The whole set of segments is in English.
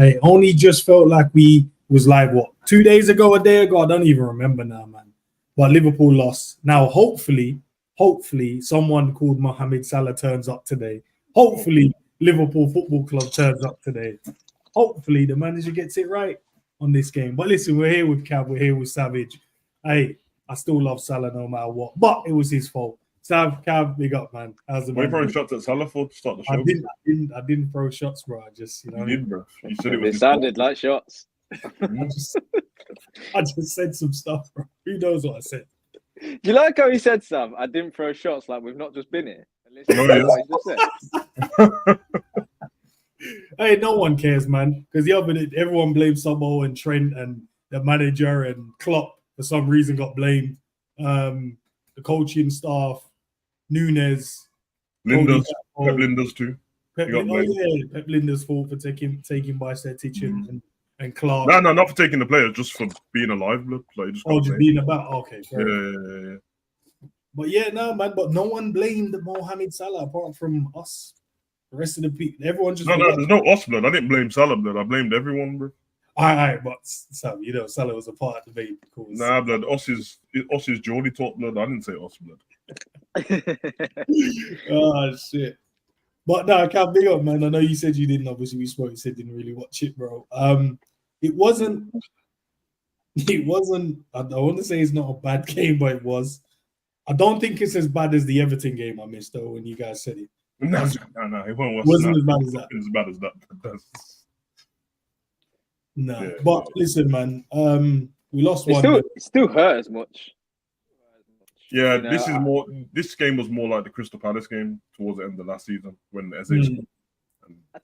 I only just felt like we was like, what, 2 days ago, a day ago? I don't even remember now, man. But Liverpool lost. Now, hopefully, someone called Mohamed Salah turns up today. Hopefully, Liverpool Football Club turns up today. Hopefully, the manager gets it right on this game. But listen, we're here with Cav, we're here with Savage. Hey, I still love Salah no matter what, but it was his fault. Sav, Cav, big up, man. How's the man? Were you throwing shots at Salah for to start the show? I didn't throw shots, bro. I just, you did, bro. You said it sounded like shots. I just said some stuff, bro. Who knows what I said? Do you like how he said, Sam? I didn't throw shots like we've not just been here. Hey, no one cares, man. Because the other day, everyone blamed Samo and Trent and the manager, and Klopp for some reason got blamed. The coaching staff, Nunes, Pep Linda's too. Pep Linda's fault for taking Bajcetic and Clark. No, not for taking the players, just for being alive. Like, just being about. Okay, yeah. But yeah, no, man. But no one blamed Mohamed Salah apart from us. The rest of the people, everyone just. No, there's no us, blood. I didn't blame Salah, blood. I blamed everyone, bro. All right, but Sam, you know, Salah was a part of the debate. Nah, blood. Us is Geordie talk, blood. I didn't say us, blood. Oh shit. But no, I can't big up, man. I know you said you didn't. Obviously, we spoke. You said you didn't really watch it, bro. It wasn't. I want to say it's not a bad game, but it was. I don't think it's as bad as the Everton game I missed though when you guys said it. No, it wasn't as bad as that. It was as bad as that. No, yeah, but listen, man. We lost one. It still hurt as much. Yeah, you know, this game was more like the Crystal Palace game towards the end of last season when Eze scored. I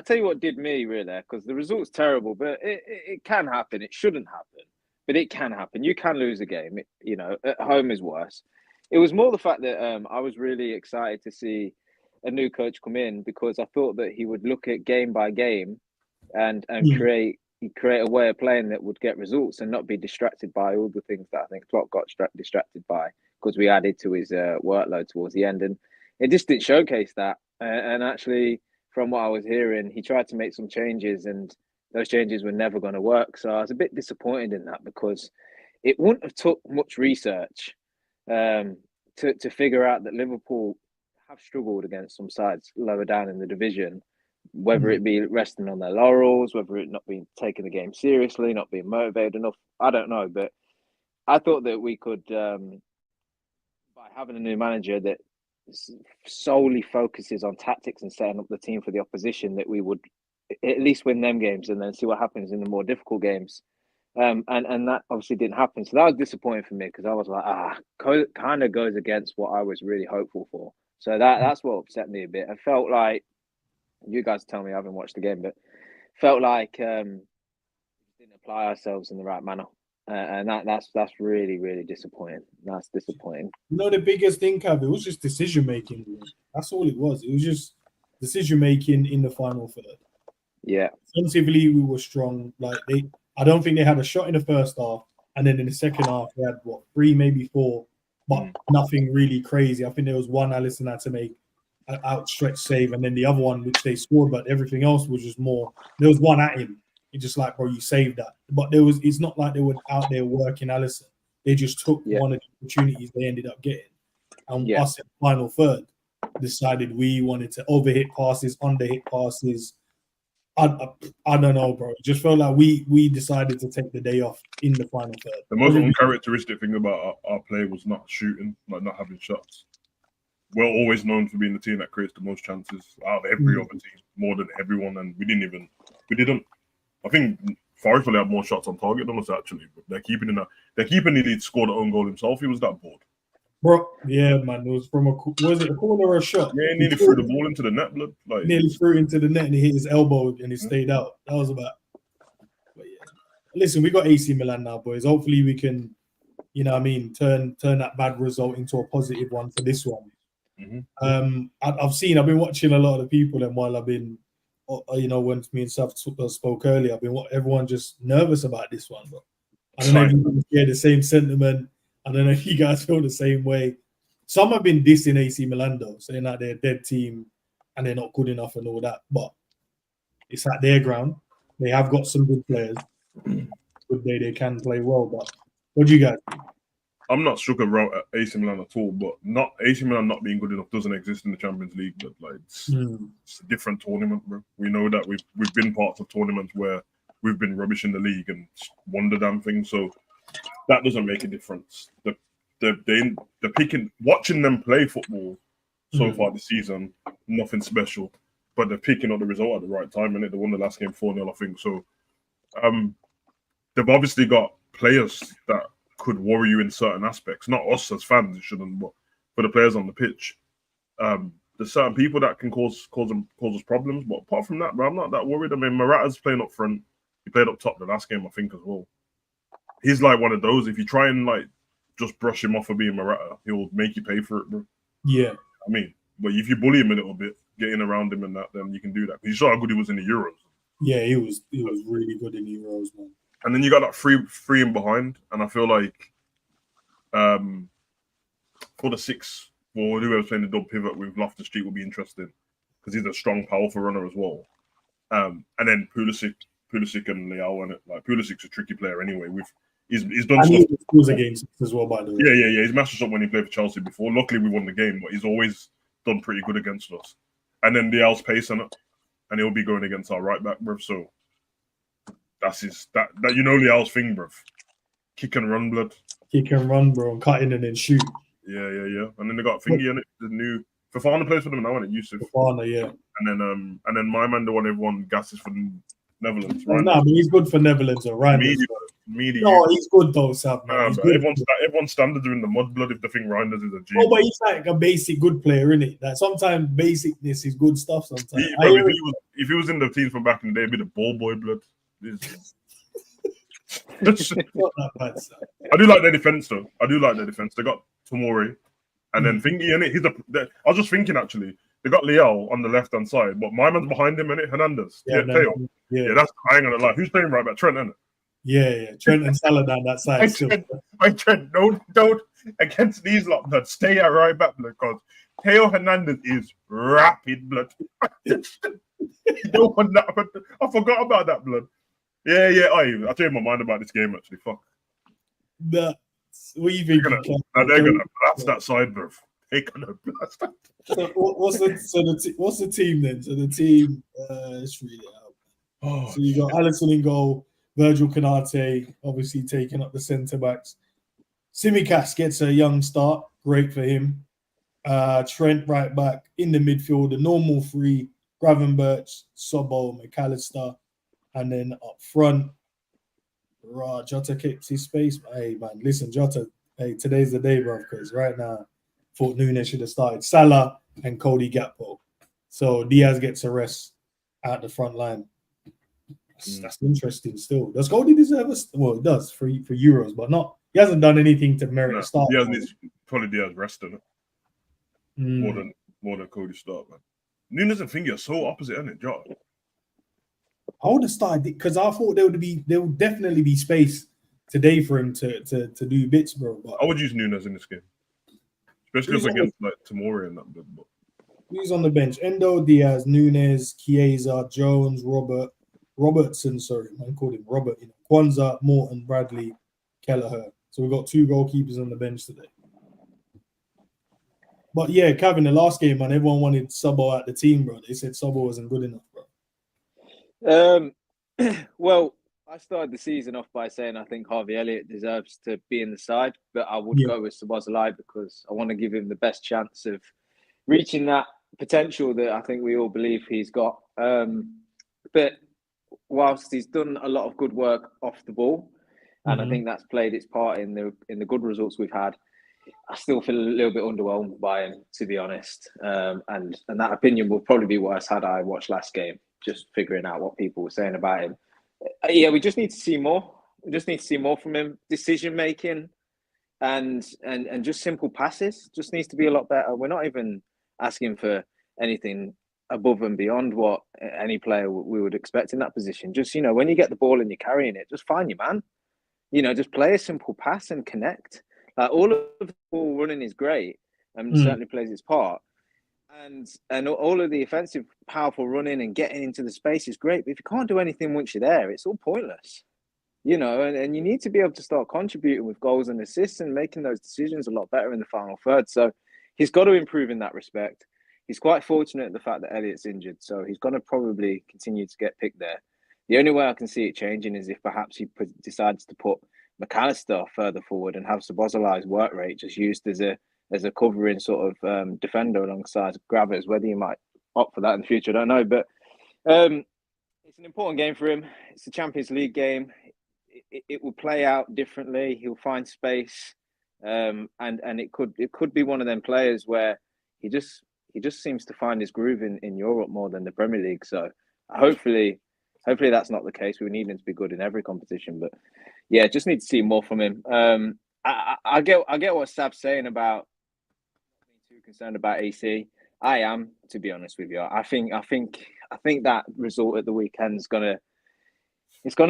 tell you what did me really, because the result's terrible, but it can happen. It shouldn't happen, but it can happen. You can lose a game. You know, at home is worse. It was more the fact that I was really excited to see a new coach come in because I thought that he would look at game by game and create a way of playing that would get results and not be distracted by all the things that I think Klopp got distracted by because we added to his workload towards the end. And it just didn't showcase that. And actually, from what I was hearing, he tried to make some changes and those changes were never going to work. So I was a bit disappointed in that because it wouldn't have took much research to figure out that Liverpool have struggled against some sides lower down in the division, whether it be resting on their laurels, whether it not being taking the game seriously, not being motivated enough. I don't know, but I thought that we could, by having a new manager that solely focuses on tactics and setting up the team for the opposition, that we would at least win them games and then see what happens in the more difficult games. And that obviously didn't happen. So that was disappointing for me because I was like, kind of goes against what I was really hopeful for. So that's what upset me a bit. I felt like, you guys tell me I haven't watched the game, but felt like didn't apply ourselves in the right manner. And that's really, really disappointing. That's disappointing. You know, the biggest thing, Cav, it was just decision making. That's all it was. It was just decision making in the final third. Yeah. Offensively, we were strong. Like I don't think they had a shot in the first half, and then in the second half, they had 3, maybe 4, but nothing really crazy. I think there was one Alisson had to make an outstretched save, and then the other one which they scored, but everything else was just more. There was one at him. It's just like, bro, you saved that. But it's not like they were out there working Alisson. They just took one of the opportunities they ended up getting, and us in the final third decided we wanted to overhit passes, underhit passes. I don't know, bro. It just felt like we decided to take the day off in the final third. The most uncharacteristic thing about our play was not shooting, like not having shots. We're always known for being the team that creates the most chances out of every other team, more than everyone, and we didn't. I think Forest had more shots on target than us actually, but they're keeping nearly scored an own goal himself. He was that bored. Bro, yeah, man. It was from was it a corner or a shot? Yeah, he nearly threw the ball into the net, blood. Like, nearly threw into the net and he hit his elbow and he stayed out. That was about. But yeah, listen, we got AC Milan now, boys. Hopefully, we can, you know, what I mean, turn that bad result into a positive one for this one. I've been watching a lot of the people, and while I've been, you know, when me and Saf spoke earlier, I've been everyone just nervous about this one, bro. I don't know if you share the same sentiment. I don't know if you guys feel the same way. Some have been dissing AC Milan though, saying that they're a dead team and they're not good enough and all that. But it's at their ground. They have got some good players. Good day, they can play well. But what do you guys think? I'm not shook about AC Milan at all, but not AC Milan not being good enough doesn't exist in the Champions League. But like, it's a different tournament, bro. We know that we've been parts of tournaments where we've been rubbish in the league and won the damn thing. So that doesn't make a difference. They're picking, watching them play football so far this season, nothing special. But they're picking up the result at the right time, and they won the last game 4-0, I think. So they've obviously got players that could worry you in certain aspects. Not us as fans, it shouldn't, but for the players on the pitch. There's certain people that can cause us problems. But apart from that, bro, I'm not that worried. I mean, Morata's playing up front. He played up top the last game, I think, as well. He's like one of those. If you try and like just brush him off for being Morata, he'll make you pay for it, bro. Yeah. I mean, but if you bully him a little bit, getting around him and that, then you can do that. You saw how good he was in the Euros. Yeah, he was really good in the Euros, man. And then you got that three in behind, and I feel like for the six, or whoever's playing the double pivot with Loftus-Cheek will be interesting because he's a strong, powerful runner as well. And then Pulisic and Leao, and like Pulisic's a tricky player anyway. He's done and stuff. he was against us as well, by the way. Yeah. He's matched us up when he played for Chelsea before. Luckily, we won the game, but he's always done pretty good against us. And then Leao's pace on it, and he'll be going against our right back, bro. So that's that you know Leao's thing, bro. Kick and run, blood. Kick and run, bro, and cut in and then shoot. Yeah. And then they got Thingy in it, the new Fofana plays for them now, and it Yusuf. Fofana, yeah. And then my man, the one everyone gasses for the Netherlands, right? No, but he's good for Netherlands, or right? No, he's good though, Sam. Everyone's standards are in the mud, blood. If the thing Reinders is a G. Oh, but he's like a basic good player, isn't it? Like sometimes basicness is good stuff. Sometimes. If he was in the teams from back in the day, he'd be the ball boy, blood. I do like their defense, though. They got Tomori, and then Thingy in it. I was just thinking actually, they got Leao on the left hand side, but my man's behind him in it. Hernandez, Teo. Yeah, that's I ain't gonna lie. Who's playing right back? Trent, isn't it? Yeah. Trent and Salah down that side. Trent, don't against these lot, blood. Stay at right back, blood, because Teo Hernandez is rapid, blood. You don't want that, but I forgot about that, blood. Yeah. I changed my mind about this game actually. Fuck. What do you think? They're gonna blast that side, bro. They're gonna blast that. So what's the team then? So the team, let's read it out. So you got Alisson in goal, Virgil Konate obviously taking up the centre backs. Tsimikas gets a young start, great for him. Trent right back in the midfield, the normal three: Gravenberch, Sobol, McAllister, and then up front, Jota keeps his space. Hey man, listen, Jota. Hey, today's the day, bro. Because right now, thought Nunes should have started Salah and Cody Gakpo. So Diaz gets a rest at the front line. That's interesting still. Does Cody deserve a... Well, it does for Euros, but not... He hasn't done anything to merit a start. Probably Diaz resting it. More than Cody start, man. Nunes and Thingy are so opposite, isn't it, Jota? I would have started because I thought there would definitely be space today for him to do bits, bro. But I would use Nunes in this game. Especially against like Tomori and that. But who's on the bench? Endo, Diaz, Nunes, Chiesa, Jones, Robertson. Sorry, I called him Robert. Kwanzaa, Morton, Bradley, Kelleher. So we've got two goalkeepers on the bench today. But yeah, Kevin, the last game, man, everyone wanted Sobol at the team, bro. They said Sobol wasn't good enough, bro. Well, I started the season off by saying I think Harvey Elliott deserves to be in the side, but I would go with Szoboszlai because I want to give him the best chance of reaching that potential that I think we all believe he's got. But whilst he's done a lot of good work off the ball, and I think that's played its part in the good results we've had, I still feel a little bit underwhelmed by him, to be honest. And that opinion will probably be worse had I watched last game, just figuring out what people were saying about him. Yeah, we just need to see more. We just need to see more from him. Decision making and just simple passes just needs to be a lot better. We're not even asking for anything above and beyond what any player we would expect in that position. Just, when you get the ball and you're carrying it, just find your man. Just play a simple pass and connect. Like all of the ball running is great and certainly plays its part. And all of the offensive, powerful running and getting into the space is great. But if you can't do anything once you're there, it's all pointless. You know, and you need to be able to start contributing with goals and assists and making those decisions a lot better in the final third. So he's got to improve in that respect. He's quite fortunate in the fact that Elliott's injured, so he's going to probably continue to get picked there. The only way I can see it changing is if perhaps he decides to put McAllister further forward and have Szoboszlai's work rate just used as a covering sort of defender alongside Gravers. Whether he might opt for that in the future, I don't know. But it's an important game for him. It's a Champions League game. It will play out differently. He'll find space, and it could be one of them players where he just seems to find his groove in Europe more than the Premier League. So hopefully that's not the case. We need him to be good in every competition, but yeah, just need to see more from him. I get what Sav's saying about not being too concerned about AC. I am, to be honest with you. I think that result at the weekend is gonna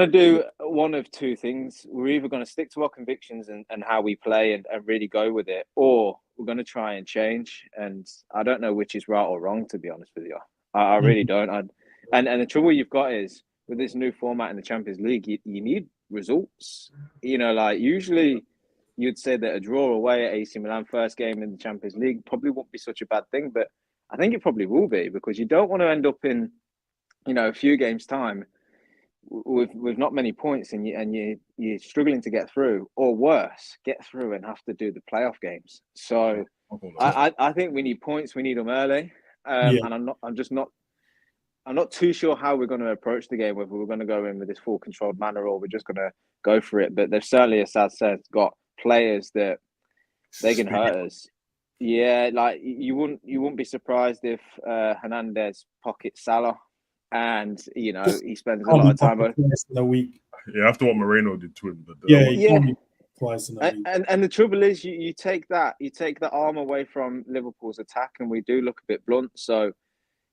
do one of two things. We're either going to stick to our convictions and how we play and really go with it, or we're going to try and change. And I don't know which is right or wrong, to be honest with you. I really don't. And the trouble you've got is with this new format in the Champions League, you need results. You know, like usually you'd say that a draw away at AC Milan first game in the Champions League probably won't be such a bad thing, but I think it probably will be, because you don't want to end up in, you know, a few games time with not many points and you're struggling to get through, or worse, get through and have to do the playoff games. So I think we need points. We need them early, and I'm not too sure how we're going to approach the game, whether we're going to go in with this full controlled manner or we're just going to go for it. But they've certainly, as Sad said, got players that they can hurt us. Yeah, like you wouldn't be surprised if Hernandez pockets Salah. And you know he spends a lot of time in a week. Yeah, after what Moreno did to him. Twice in a week. And the trouble is, you take that arm away from Liverpool's attack, and we do look a bit blunt. So,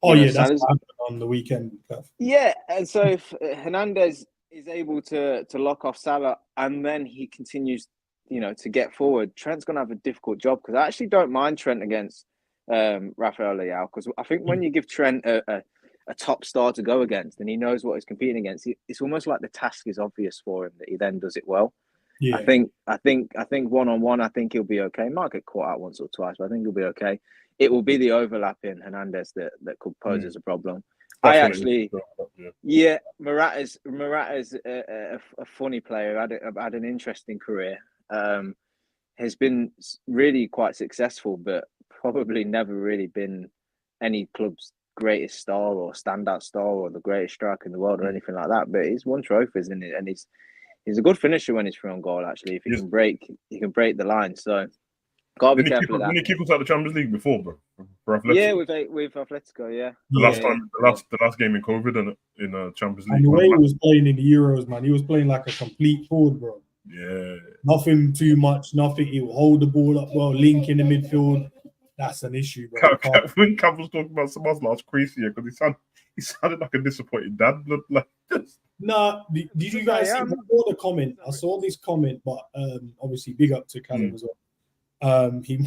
that's what happened on the weekend. Yeah, and so if Hernandez is able to lock off Salah, and then he continues, to get forward, Trent's going to have a difficult job, because I actually don't mind Trent against Rafael Leao, because I think when you give Trent a top star to go against and he knows what he's competing against, it's almost like the task is obvious for him, that he then does it well. Yeah. I think one-on-one, I think he'll be okay. Might get caught out once or twice, but I think he'll be okay. It will be the overlap in Hernandez that could pose as a problem. Murat is a funny player. Had an interesting career. Has been really quite successful, but probably never really been any club's greatest star or standout star or the greatest striker in the world or anything like that. But he's won trophies, and he's a good finisher when he's free on goal. Actually, if he can break the line. So gotta be careful of that. Didn't he keep us out of the Champions League before, bro? For Atletico? Yeah, with Atletico, yeah. The last game in COVID in Champions League. And the way he was playing in the Euros, man, he was playing like a complete forward, bro. Yeah. Nothing too much, nothing. He will hold the ball up well, link in the midfield. That's an issue, bro. When Cav was talking about Szoboszlai, I was crazy because he sounded like a disappointed dad. Nah, did you guys see the comment? I saw this comment, but obviously big up to Callum as well. He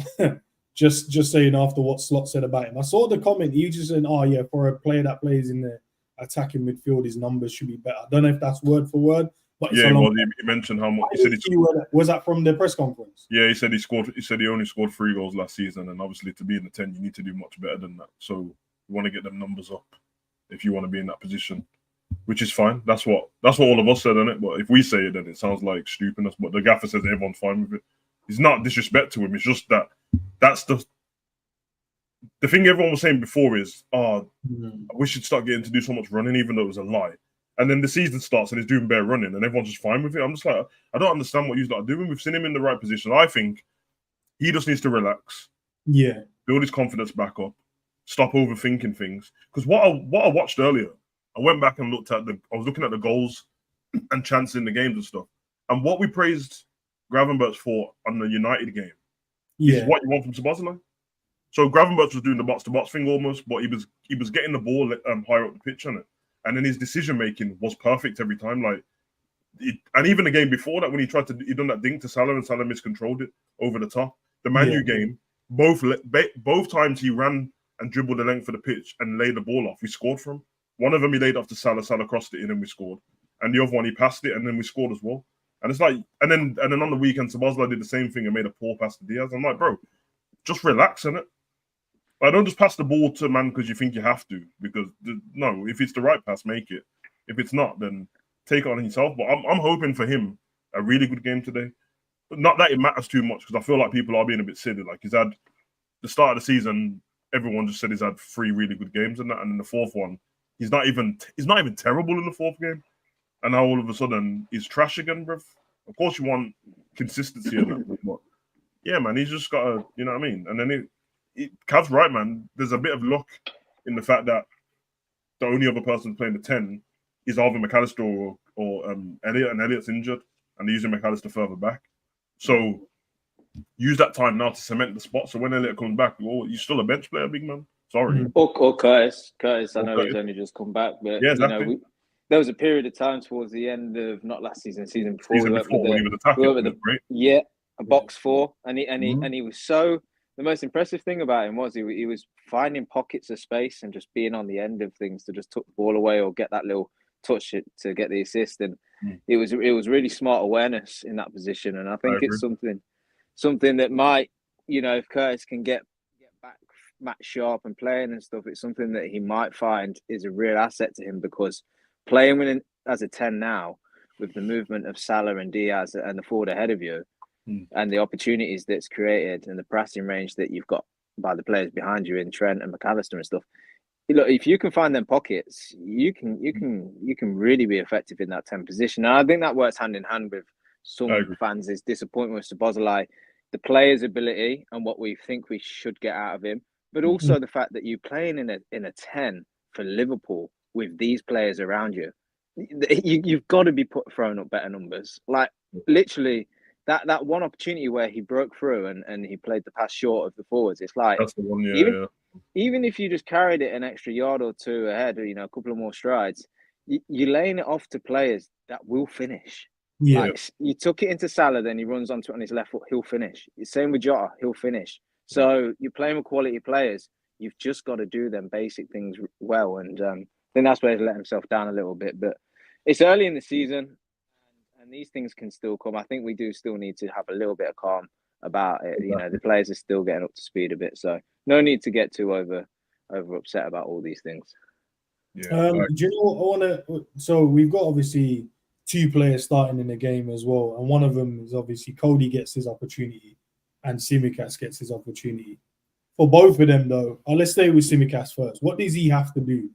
just saying after what Slot said about him. I saw the comment. He just said, "Oh yeah, for a player that plays in the attacking midfield, his numbers should be better." I don't know if that's word for word, but he mentioned how much. Was that from the press conference? Yeah, he said he scored. He said he only scored 3 goals last season, and obviously to be in the 10, you need to do much better than that. So you want to get them numbers up if you want to be in that position, which is fine. That's what all of us said, isn't it? But if we say it, then it sounds like stupidness. But the gaffer says everyone's fine with it. It's not disrespect to him. It's just that's the thing everyone was saying before is, we should start getting to do so much running, even though it was a lie. And then the season starts and he's doing bare running and everyone's just fine with it. I'm just like, I don't understand what you're doing. We've seen him in the right position. I think he just needs to relax. Yeah. Build his confidence back up. Stop overthinking things. Because what I watched earlier, I went back and I was looking at the goals and chances in the games and stuff. And what we praised Gravenberch for on the United game is what you want from Szoboszlai. So Gravenberch was doing the box-to-box thing almost, but he was getting the ball higher up the pitch on it. And then his decision making was perfect every time. And even the game before that, when he done that dink to Salah and Salah miscontrolled it over the top. The Man U game, both times he ran and dribble the length of the pitch and lay the ball off, we scored from. One of them he laid off to Salah, Salah crossed it in and we scored. And the other one he passed it and then we scored as well. And it's like, and then on the weekend, Sabazla did the same thing and made a poor pass to Diaz. I'm like, bro, just relax, innit? Like, don't just pass the ball to man because you think you have to. Because no, if it's the right pass, make it. If it's not, then take it on himself. But I'm hoping for him a really good game today. But not that it matters too much, because I feel like people are being a bit silly. Like, he's had the start of the season, everyone just said he's had 3 really good games and that, and in the fourth one, he's not even terrible in the fourth game. And now all of a sudden he's trash again, bruv. Of course you want consistency in that, but yeah, man, he's just got to, you know what I mean? And then Cav's right, man. There's a bit of luck in the fact that the only other person playing the 10 is either McAllister or Elliott, and Elliott's injured, and they're using McAllister further back. So use that time now to cement the spot. So when Elliott comes back, you're still a bench player, big man. Sorry. Or Curtis. I know he's only just come back, but yeah, exactly. You know, there was a period of time towards the end of not last season, season before. When he was attacking, yeah, a box 4, and he was so. The most impressive thing about him was he was finding pockets of space and just being on the end of things to just tuck the ball away or get that little touch to get the assist, and it was really smart awareness in that position, and I think it's something that might, you know, if Curtis can get back match sharp and playing and stuff, it's something that he might find is a real asset to him, because playing as a 10 now with the movement of Salah and Diaz and the forward ahead of you and the opportunities that's created and the pressing range that you've got by the players behind you in Trent and McAllister and stuff. Look, if you can find them pockets, you can really be effective in that 10 position. And I think that works hand in hand with some fans' disappointment with Szoboszlai, the player's ability and what we think we should get out of him, but also the fact that you're playing in a 10 for Liverpool with these players around you. You've got to be throwing up better numbers. Like, literally, that one opportunity where he broke through and he played the pass short of the forwards, it's like, that's the one, even if you just carried it an extra yard or 2 ahead, or, you know, a couple of more strides, you're laying it off to players that will finish. Yeah. Like, you took it into Salah, then he runs onto it on his left foot, he'll finish. Same with Jota, he'll finish. So you're playing with quality players. You've just got to do them basic things well. And I think that's where he's let himself down a little bit. But it's early in the season, and these things can still come. I think we do still need to have a little bit of calm about it. You know, the players are still getting up to speed a bit. So no need to get too over upset about all these things. Yeah. Do you know what I want to? So we've got obviously 2 players starting in the game as well, and one of them is obviously Cody gets his opportunity, and Tsimikas gets his opportunity. For both of them, though, let's stay with Tsimikas first. What does he have to do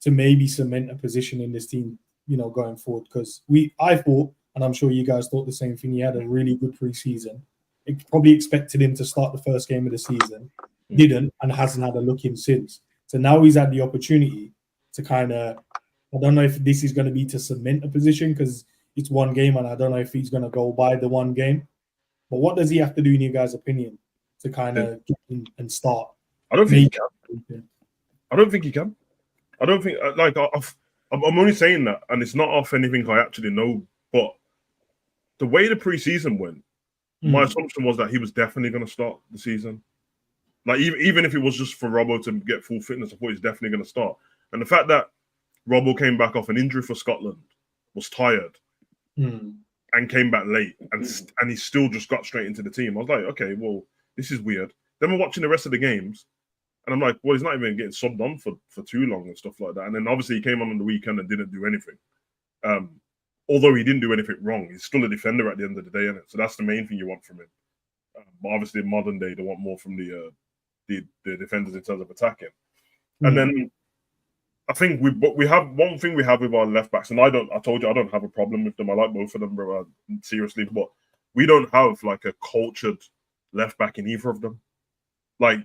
to maybe cement a position in this team, you know, going forward? Because I thought, and I'm sure you guys thought the same thing, he had a really good preseason. It probably expected him to start the first game of the season, didn't, and hasn't had a look in since. So now he's had the opportunity to kind of, I don't know if this is going to be to cement a position because it's one game, and I don't know if he's going to go by the one game. But what does he have to do, in your guys' opinion, to kind of get in and start? I don't think he can. I don't think he can. I don't think, like, I'm only saying that, and it's not off anything I actually know, but the way the preseason went, my assumption was that he was definitely going to start the season. Like, even if it was just for Robbo to get full fitness, I thought he's definitely going to start. And the fact that Robbo came back off an injury for Scotland, was tired, and came back late, and he still just got straight into the team. I was like, okay, well, this is weird. Then we're watching the rest of the games, and I'm like, well, he's not even getting subbed on for too long and stuff like that. And then obviously he came on the weekend and didn't do anything. Although he didn't do anything wrong, he's still a defender at the end of the day, isn't it? So that's the main thing you want from him. But obviously in modern day, they want more from the defenders in terms of attacking. And then I think we have one thing we have with our left backs, and I told you I don't have a problem with them. I like both of them, bro, seriously, but we don't have like a cultured left back in either of them. Like,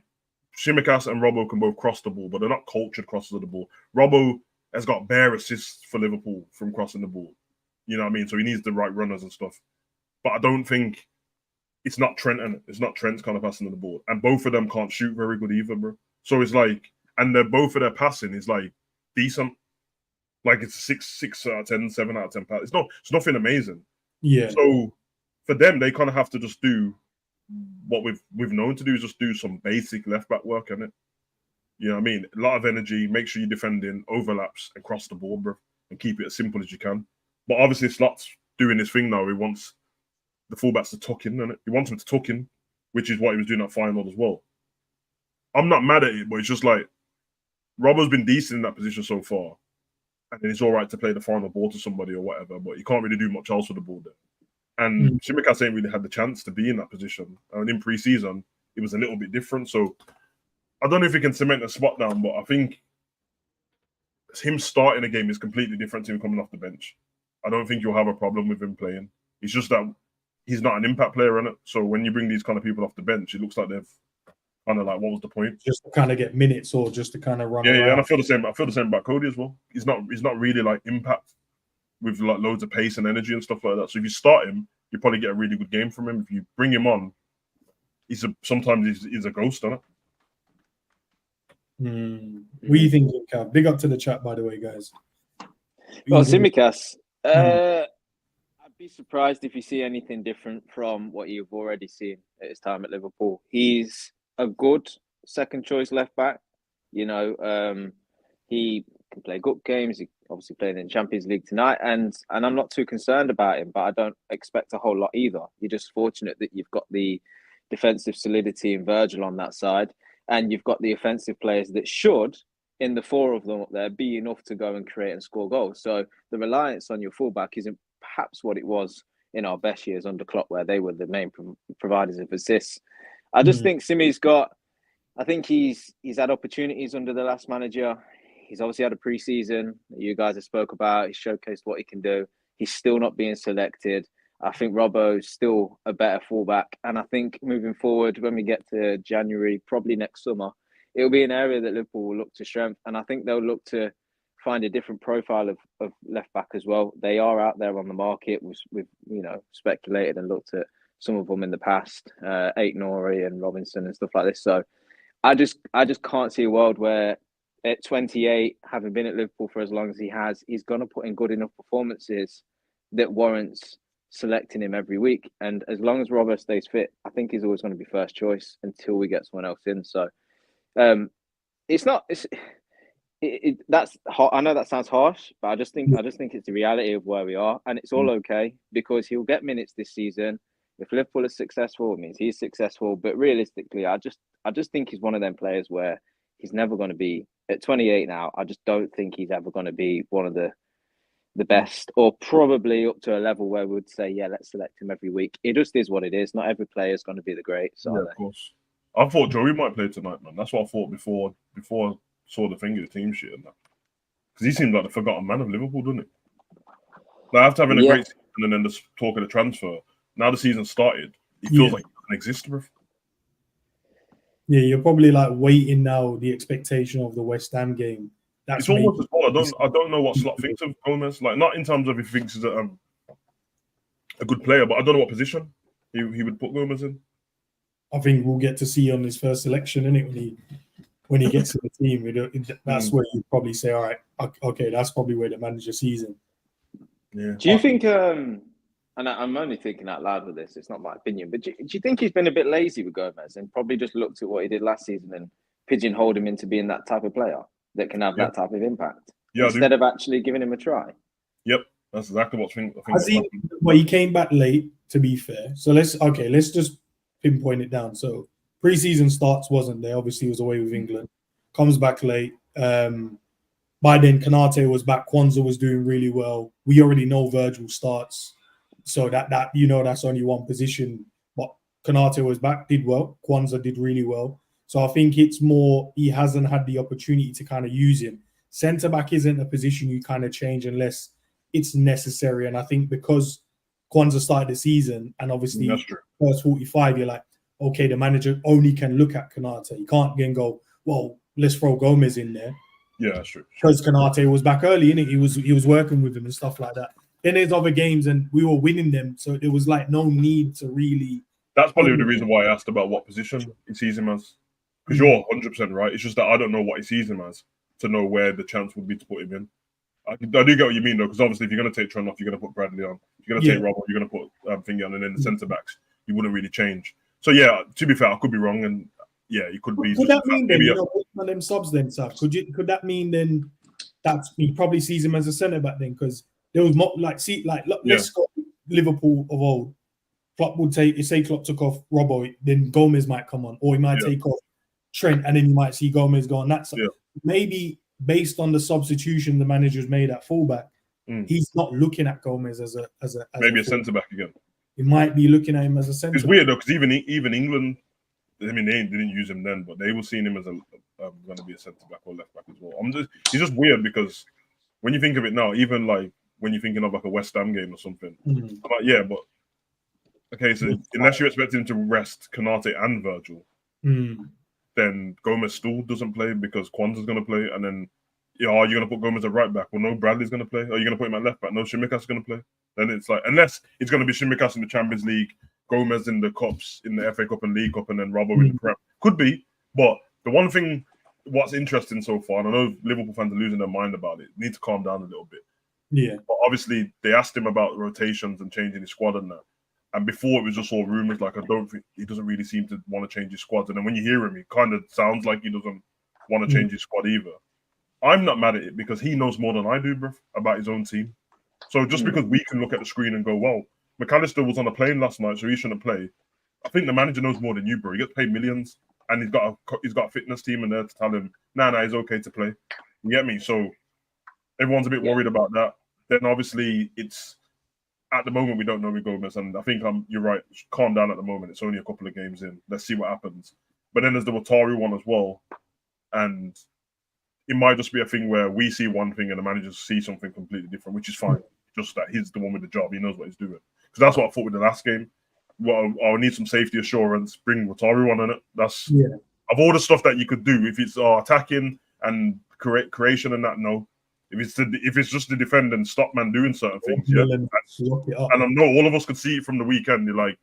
Tsimikas and Robbo can both cross the ball, but they're not cultured crosses of the ball. Robbo has got bare assists for Liverpool from crossing the ball. You know what I mean? So he needs the right runners and stuff. But I don't think it's not Trent, and it's not Trent's kind of passing the ball. And both of them can't shoot very good either, bro. So it's like, and both of their passing is like decent. Like, it's a 6 out of 10, 7 out of 10 pass. It's nothing amazing. Yeah. So for them, they kind of have to just do what we've known to do, is just do some basic left back work, innit? You know what I mean? A lot of energy. Make sure you're defending overlaps and cross the ball, bro, and keep it as simple as you can. But obviously, Slot's doing his thing now. He wants the fullbacks to tuck in, and he wants them to tuck in, which is what he was doing at final as well. I'm not mad at it, but it's just like Robbo's been decent in that position so far, and then it's all right to play the final ball to somebody or whatever, but you can't really do much else with the ball there. And Tsimikas ain't really had the chance to be in that position. And in pre-season, it was a little bit different. So I don't know if he can cement a spot down, but I think him starting a game is completely different to him coming off the bench. I don't think you'll have a problem with him playing. It's just that he's not an impact player in it. So when you bring these kind of people off the bench, it looks like they've kind of like, what was the point? Just to kind of get minutes or just to kind of run around. Yeah, and I feel the same. I feel the same about Cody as well. He's not really like impact with like loads of pace and energy and stuff like that. So if you start him, you probably get a really good game from him. If you bring him on, sometimes he's a ghost on it. What are you thinking, Cav? Big up to the chat, by the way, guys. Well, Tsimikas, I'd be surprised if you see anything different from what you've already seen at his time at Liverpool. He's a good second choice left back. You know, he can play good games. He obviously playing in the Champions League tonight, and I'm not too concerned about him, but I don't expect a whole lot either. You're just fortunate that you've got the defensive solidity in Virgil on that side, and you've got the offensive players that should, in the four of them up there, be enough to go and create and score goals. So the reliance on your fullback isn't perhaps what it was in our best years under Klopp, where they were the main providers of assists. I just think Simi's got, I think he's had opportunities under the last manager. He's obviously had a pre-season that you guys have spoke about. He's showcased what he can do. He's still not being selected. I think Robbo's still a better fullback. And I think moving forward, when we get to January, probably next summer, it'll be an area that Liverpool will look to strengthen. And I think they'll look to find a different profile of left back as well. They are out there on the market. We've speculated and looked at some of them in the past, Aït-Nouri and Robinson and stuff like this. So I just can't see a world where at 28, having been at Liverpool for as long as he has, he's going to put in good enough performances that warrants selecting him every week. And as long as Robbo stays fit, I think he's always going to be first choice until we get someone else in. So that's I know that sounds harsh, but I just think it's the reality of where we are, and it's all okay because he'll get minutes this season. If Liverpool is successful, it means he's successful. But realistically, I just think he's one of them players where he's never going to be at 28 now. I just don't think he's ever going to be one of the best, or probably up to a level where we would say, yeah, let's select him every week. It just is what it is. Not every player is going to be the greats. Yeah, of course. I thought Joey might play tonight, man. That's what I thought before I saw the thing of the team shit and that. Because he seemed like the forgotten man of Liverpool, doesn't it? Like after having a great season and then just talk of the transfer, now the season started, it feels like it doesn't exist, bro. Yeah, you're probably like waiting now the expectation of the West Ham game. It's almost as well. I don't know what Slot thinks of Gomez. Like, not in terms of if he thinks he's a good player, but I don't know what position he would put Gomez in. I think we'll get to see on his first selection, innit? When he gets to the team, that's where you probably say, all right, okay, that's probably where the manager sees him. Yeah. Do you think? And I'm only thinking out loud with this. It's not my opinion, but do you think he's been a bit lazy with Gomez and probably just looked at what he did last season and pigeonholed him into being that type of player that can have that type of impact instead of actually giving him a try? Yep, that's exactly what I think. Well, he came back late, to be fair. So let's just pinpoint it down. So pre-season starts wasn't there. Obviously, he was away with England. Comes back late. By then, Konate was back. Kwanzaa was doing really well. We already know Virgil starts. So that's only one position. But Konate was back, did well. Kwanzaa did really well. So I think it's more he hasn't had the opportunity to kind of use him. Centre-back isn't a position you kind of change unless it's necessary. And I think because Kwanzaa started the season and obviously first 45, you're like, okay, the manager only can look at Konate. You can't then go, well, let's throw Gomez in there. Yeah, that's true. Because Konate was back early, innit? He was working with him and stuff like that. Then there's other games and we were winning them, so there was like no need to really. That's probably the reason why I asked about what position he sees him as. Because you're 100% right. It's just that I don't know what he sees him as to know where the chance would be to put him in. I do get what you mean though, because obviously if you're going to take Tron off, you're going to put Bradley on. If you're going to take Rob off, you're going to put Thingy on, and then the centre backs you wouldn't really change. So yeah, to be fair, I could be wrong, and yeah, it could be. Could that mean then, you know, one of them subs then, Saf? Could that mean then that he probably sees him as a centre back then? Because there was more like, let's go Liverpool of old. Klopp would say Klopp took off Robbo, then Gomez might come on, or he might take off Trent, and then you might see Gomez go on that side. Maybe based on the substitution the manager's made at fullback, he's not looking at Gomez as maybe a centre back again. He might be looking at him as a centre. It's weird though, because even England, I mean, they didn't use him then, but they were seeing him as going to be a centre back or left back as well. It's just weird because when you think of it now, even like when you're thinking of like a West Ham game or something, I'm like, yeah, but okay, so unless you expect him to rest Konate and Virgil, then Gomez still doesn't play because Kwanzaa's going to play, and then are you going to put Gomez at right back? Well, no, Bradley's going to play. Are you going to put him at left back? No, Shimikas going to play. Then it's like, unless it's going to be Shimikas in the Champions League, Gomez in the Cups, in the FA Cup and League Cup, and then Robbo in the Prem. Could be, but the one thing, what's interesting so far, and I know Liverpool fans are losing their mind about it, need to calm down a little bit. Yeah. But obviously, they asked him about rotations and changing his squad and that. And before, it was just all rumours, like, I don't think he doesn't really seem to want to change his squad. And then when you hear him, it kind of sounds like he doesn't want to change his squad either. I'm not mad at it because he knows more than I do, bro, about his own team. So just because we can look at the screen and go, well, McAllister was on a plane last night, so he shouldn't play. I think the manager knows more than you, bro. He gets paid millions, and he's got a fitness team in there to tell him, nah, he's okay to play. You get me? So everyone's a bit worried about that. Then obviously it's at the moment we don't know with Gomez, and I think you're right. Calm down at the moment. It's only a couple of games in. Let's see what happens. But then there's the Wataru one as well, and it might just be a thing where we see one thing and the manager sees something completely different, which is fine. Just that he's the one with the job. He knows what he's doing. Because that's what I thought with the last game. Well, I'll need some safety assurance. Bring Wataru on it. That's of all the stuff that you could do. If it's attacking and creation and that, no. If it's just the defend and stop man doing certain things, and I know all of us could see it from the weekend. You're like,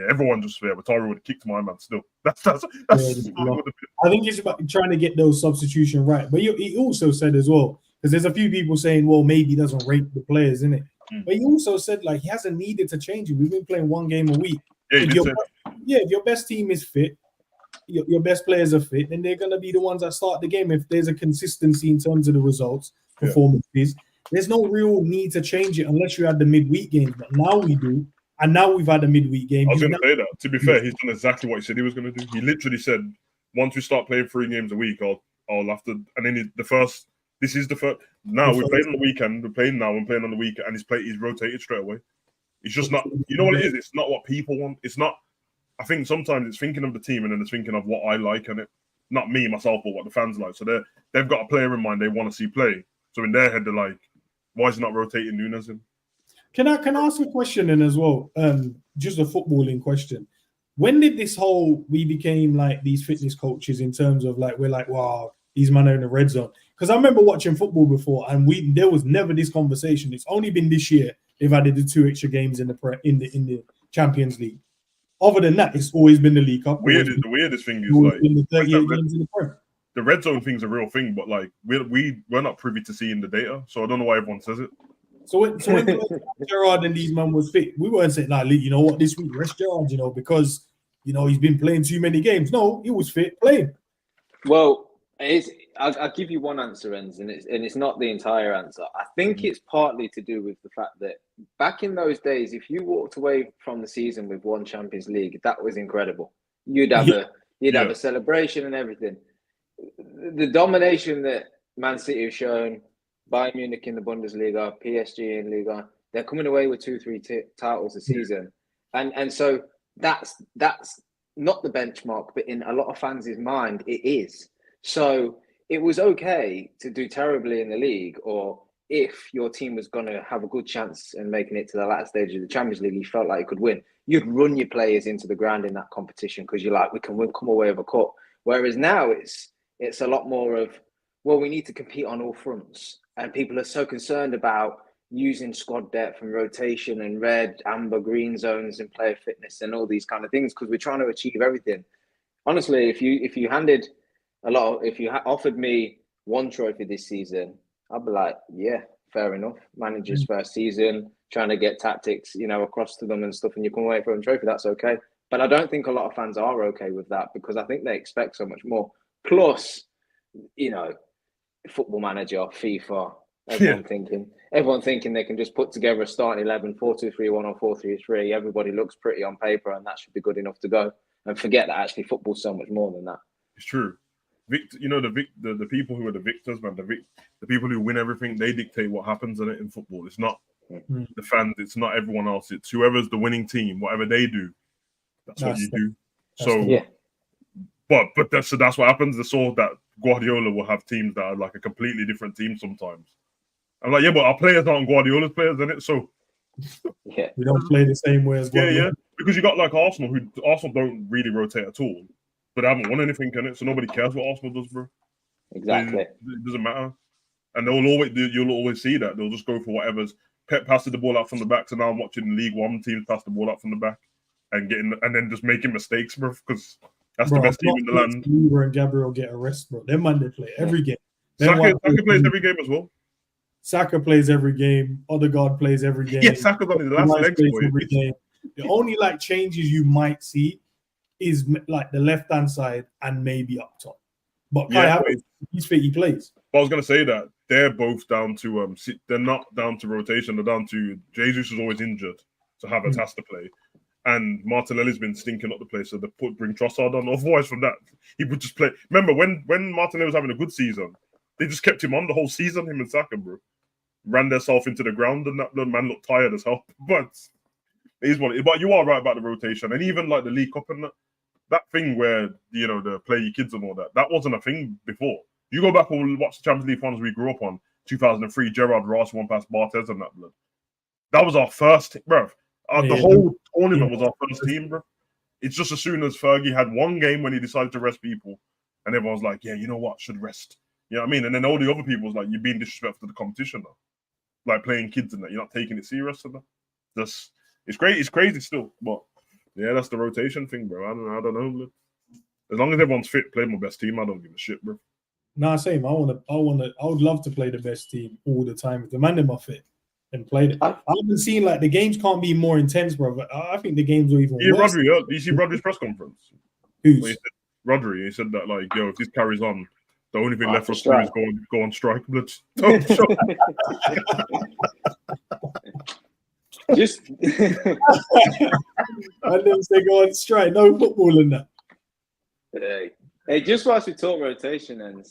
everyone just Wataru would have kicked my man still. That's I think it's about trying to get those substitution right. But he also said as well, because there's a few people saying, well, maybe he doesn't rate the players, innit? But he also said like he hasn't needed to change it. We've been playing one game a week. If your best team is fit, your best players are fit, then they're gonna be the ones that start the game. If there's a consistency in terms of the results, performances, there's no real need to change it unless you had the midweek games. But now we do. And now we've had a midweek game. I was going to say that. To be fair, he's done exactly what he said he was going to do. He literally said, once we start playing 3 games a week, I'll have to. And then this is the first. Now we're playing on the weekend. We're playing now. I'm playing on the weekend, and he's rotated straight away. It's just not. You know what it is? It's not what people want. It's not. I think sometimes it's thinking of the team, and then it's thinking of what I like, and it not me myself, but what the fans like. So they've got a player in mind they want to see play. So in their head, they're like, why is he not rotating Nunes in? Can I ask a question then as well? Just a footballing question. When did we became like these fitness coaches in terms of like, we're like, wow, these men are in the red zone? Because I remember watching football before and there was never this conversation. It's only been this year they've added the 2 extra games in the Champions League. Other than that, it's always been the League Cup. The weirdest thing is like the 38 games in the Prem. The red zone thing's a real thing, but like we're not privy to seeing the data, so I don't know why everyone says it. So when Gerrard and these men was fit, we weren't saying, you know what, this week rest Gerrard, because he's been playing too many games. No, he was fit, playing. Well, I'll give you one answer, Endz, and it's not the entire answer. I think it's partly to do with the fact that back in those days, if you walked away from the season with 1 Champions League, that was incredible. You'd have a celebration and everything. The domination that Man City have shown, Bayern Munich in the Bundesliga, PSG in Liga, they're coming away with 2-3 titles a season, and so that's not the benchmark, but in a lot of fans' mind, it is. So it was okay to do terribly in the league, or if your team was going to have a good chance in making it to the latter stage of the Champions League, you felt like you could win. You'd run your players into the ground in that competition because you're like, we can come away with a cup. Whereas now it's a lot more of, well, we need to compete on all fronts. And people are so concerned about using squad depth and rotation and red, amber, green zones and player fitness and all these kind of things because we're trying to achieve everything. Honestly, if you offered me 1 trophy this season, I'd be like, yeah, fair enough. Manager's first season, trying to get tactics, across to them and stuff, and you come away from a trophy, that's okay. But I don't think a lot of fans are okay with that because I think they expect so much more. Plus, you know, Football Manager, FIFA, everyone thinking they can just put together a starting 11, 4-2-3-1 or 4-3-3. Everybody looks pretty on paper, and that should be good enough to go. And forget that actually football's so much more than that. It's true. The people who are the victors, man, the people who win everything, they dictate what happens in it in football. It's not the fans, it's not everyone else. It's whoever's the winning team, whatever they do, that's what you do. So yeah. But that's what happens. They saw that Guardiola will have teams that are like a completely different team sometimes. I'm like, yeah, but our players aren't Guardiola's players, isn't it? So yeah, we don't play the same way as Guardiola. Yeah, because you got like Arsenal don't really rotate at all, but they haven't won anything in it, so nobody cares what Arsenal does, bro. Exactly. It doesn't matter, and you'll always see that they'll just go for whatever's. Pep passes the ball out from the back, so now I'm watching League One teams pass the ball out from the back and then just making mistakes, bro, because that's the best team in the land. Lever and Gabriel get a rest, bro. Them man, they play every game. Saka plays every game as well. Saka plays every game. Odegaard plays every game. Yeah, Saka's on his last legs every game. The only like changes you might see is like the left-hand side and maybe up top. But he's fit, he plays. But I was gonna say that they're both down to they're not down to rotation, they're down to Jesus is always injured, so Havertz has to play. And Martinelli's been stinking up the place, so they bring Trossard on. Otherwise, from that, he would just play. Remember when Martinelli was having a good season, they just kept him on the whole season. Him and Saka, bro, ran themselves into the ground, and that man looked tired as hell. But he's one. But you are right about the rotation, and even like the League Cup and that thing where the play your kids and all that. That wasn't a thing before. You go back and watch the Champions League finals we grew up on, 2003. Gerrard Ross won past Barthez and that blood. That was our first, bro. The whole tournament was our first team, bro. It's just as soon as Fergie had one game when he decided to rest people, and everyone was like, yeah, you know what, should rest. You know what I mean? And then all the other people was like, you're being disrespectful to the competition now. Like playing kids and that. You're not taking it serious and that. It's great. It's crazy still. But yeah, that's the rotation thing, bro. I don't know. Bro. As long as everyone's fit, play my best team. I don't give a shit, bro. Nah, same. I would love to play the best team all the time. If the man in my fit. And played it. I haven't seen like the games can't be more intense, bro. But I think the games are even worse. Rodri, did you see Rodri's press conference? Rodri, he said that like, yo, if this carries on, the only thing left for us to do is go on strike. Just I never say go on strike. No football in that. Hey, just whilst we talk rotation, and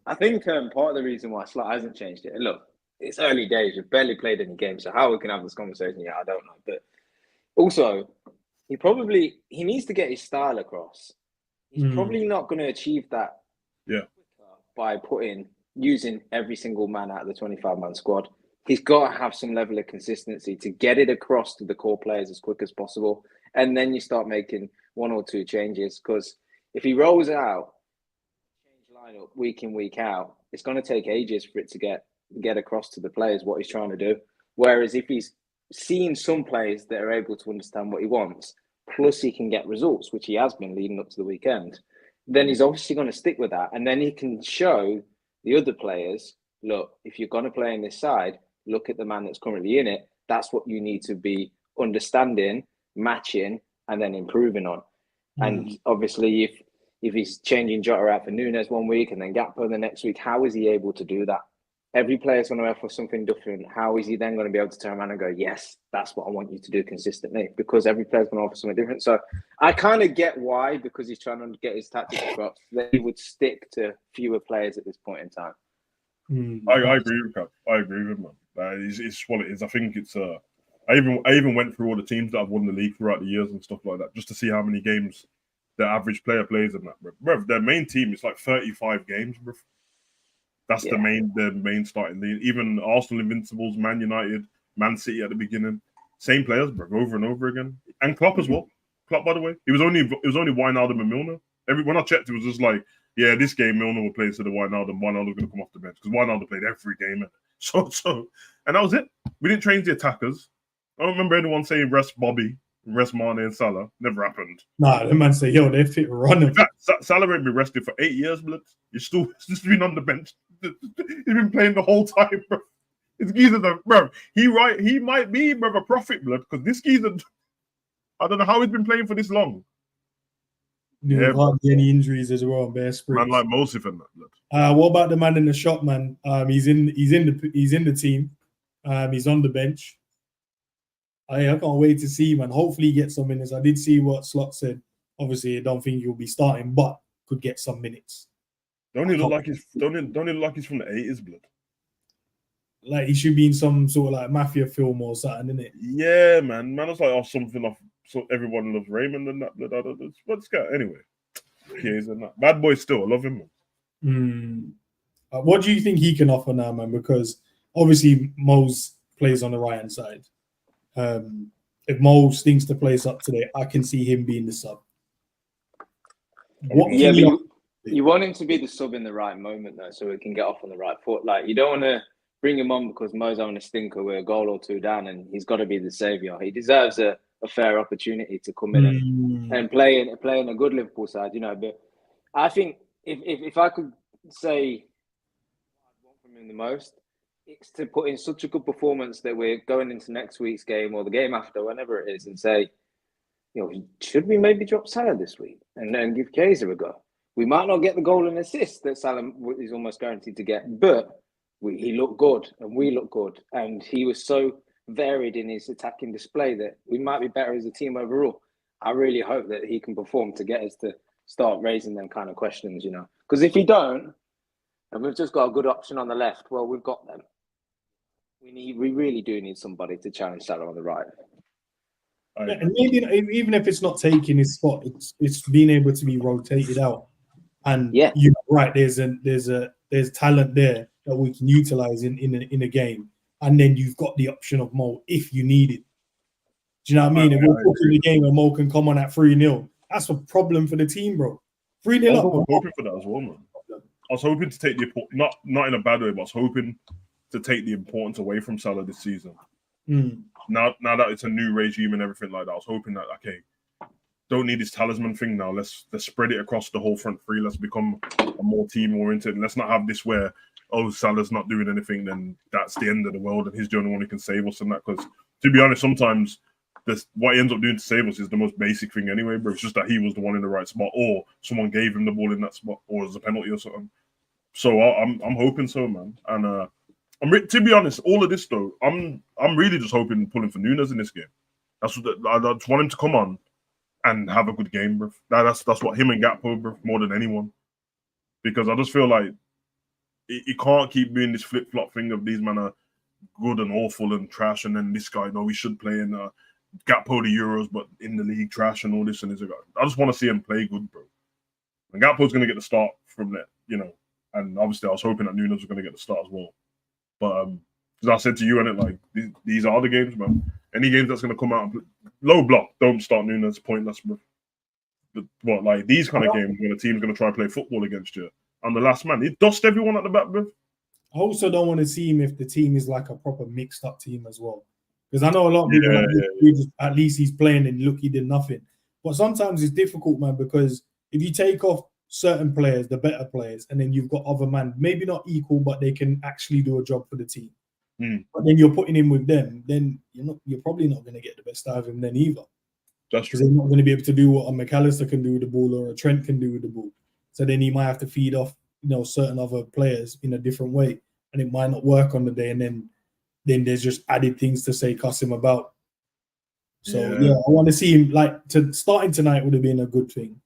I think part of the reason why Slot hasn't changed it. And look. It's early days. We've barely played any games, so how we can have this conversation yet, I don't know. But also, he needs to get his style across. He's probably not going to achieve that by using every single man out of the 25-man squad. He's got to have some level of consistency to get it across to the core players as quick as possible. And then you start making one or two changes, because if he rolls out, change lineup week in, week out, it's going to take ages for it to get across to the players what he's trying to do. Whereas if he's seen some players that are able to understand what he wants, plus he can get results, which he has been leading up to the weekend, then he's obviously going to stick with that. And then he can show the other players, look, if you're going to play in this side, look at the man that's currently in it. That's what you need to be understanding, matching, and then improving on. And obviously, if he's changing Jota out for Nunes one week and then Gakpo the next week, how is he able to do that? Every player's going to offer something different. How is he then going to be able to turn around and go, yes, that's what I want you to do consistently? Because every player's going to offer something different. So I kind of get why, because he's trying to get his tactics across, that he would stick to fewer players at this point in time. I agree with that. I agree with him, man. It's what it is. I think it's I even went through all the teams that have won the league throughout the years and stuff like that, just to see how many games the average player plays in that. Bro, their main team is like 35 games, bro. That's the main starting lead. Even Arsenal Invincibles, Man United, Man City at the beginning, same players, bro, over and over again. And Klopp as well. Klopp, by the way, it was only Wijnaldum and Milner. When I checked, it was just like, yeah, this game Milner will play instead of Wijnaldum. Wijnaldum's going to come off the bench because Wijnaldum played every game. So, and that was it. We didn't change the attackers. I don't remember anyone saying rest Bobby, rest Mane and Salah. Never happened. Nah, the man say, yo, they're fit running. In fact, Salah ain't been rested for 8 years, blood. He's still just been on the bench. He's been playing the whole time, bro. This geezer, bro. He might be, bro, a prophet, blood, because this geezer, I don't know how he's been playing for this long. Yeah, hardly any injuries as well. Bare sprints. Man, like Mosif and that. What about the man in the shop, man? He's in the team. He's on the bench. I can't wait to see, man. Hopefully, he gets some minutes. I did see what Slot said. Obviously, I don't think he'll be starting, but could get some minutes. Don't he look like he's from the 80s, blood? Like he should be in some sort of like mafia film or something, isn't it? Yeah, man. Man, it's like something off. So everyone loves Raymond and that. But this guy, anyway. Keys and that. Bad boy still. I love him, man. What do you think he can offer now, man? Because obviously Mose plays on the right hand side. If Mose thinks the place up today, I can see him being the sub. You want him to be the sub in the right moment, though, so he can get off on the right foot. Like, you don't want to bring him on because Mo's having a stinker with a goal or two down, and he's got to be the saviour. He deserves a fair opportunity to come in and play in a good Liverpool side, you know. But I think if I could say what I want from him the most, it's to put in such a good performance that we're going into next week's game or the game after, whenever it is, and say, you know, should we maybe drop Salah this week and then give Kaiser a go? We might not get the goal and assist that Salah is almost guaranteed to get, but he looked good and we look good. And he was so varied in his attacking display that we might be better as a team overall. I really hope that he can perform to get us to start raising them kind of questions, you know. Because if he don't, and we've just got a good option on the left, well, we've got them. We really do need somebody to challenge Salah on the right. Yeah, and maybe even if it's not taking his spot, it's being able to be rotated out. And you're right, there's talent there that we can utilize in a game, and then you've got the option of Mo if you need it. Do you know what I mean? If we're talking the game and Mo can come on at 3-0, that's a problem for the team, bro. 3-0 up. I was hoping for that as well, man. I was hoping to take the not in a bad way, but I was hoping to take the importance away from Salah this season. Now that it's a new regime and everything like that, I was hoping that don't need this talisman thing now. Let's spread it across the whole front three. Let's become a more team oriented. Let's not have this where Salah's not doing anything, then that's the end of the world and he's the only one who can save us and that. Because to be honest, sometimes what he ends up doing to save us is the most basic thing anyway. But it's just that he was the one in the right spot, or someone gave him the ball in that spot, or as a penalty or something. So I'm hoping so, man. And to be honest, all of this though, I'm really just hoping pulling for Nunes in this game. I just want him to come on and have a good game, bro. That's what him and Gakpo, bro, more than anyone. Because I just feel like he can't keep doing this flip-flop thing of these men are good and awful and trash, and then this guy, no, we should play in Gakpo the Euros, but in the league trash and all this. And I just want to see him play good, bro. And Gakpo's going to get the start from there, you know. And obviously I was hoping that Nunes was going to get the start as well. But as I said to you, and it like these are the games, man. Any games that's going to come out and play, low block, don't start Nunes, pointless, bro. But like these kind of games when a team's going to try to play football against you, and the last man, he dust everyone at the back, bro. I also don't want to see him if the team is like a proper mixed up team as well. Because I know a lot of people at least he's playing and look, he did nothing. But sometimes it's difficult, man, because if you take off certain players, the better players, and then you've got other man, maybe not equal, but they can actually do a job for the team. But then you're putting him with them, then you're probably not going to get the best out of him then either. That's because they're not going to be able to do what a McAllister can do with the ball or a Trent can do with the ball. So then he might have to feed off, certain other players in a different way, and it might not work on the day. And then there's just added things to say, cuss him about. So I want to see him starting tonight would have been a good thing.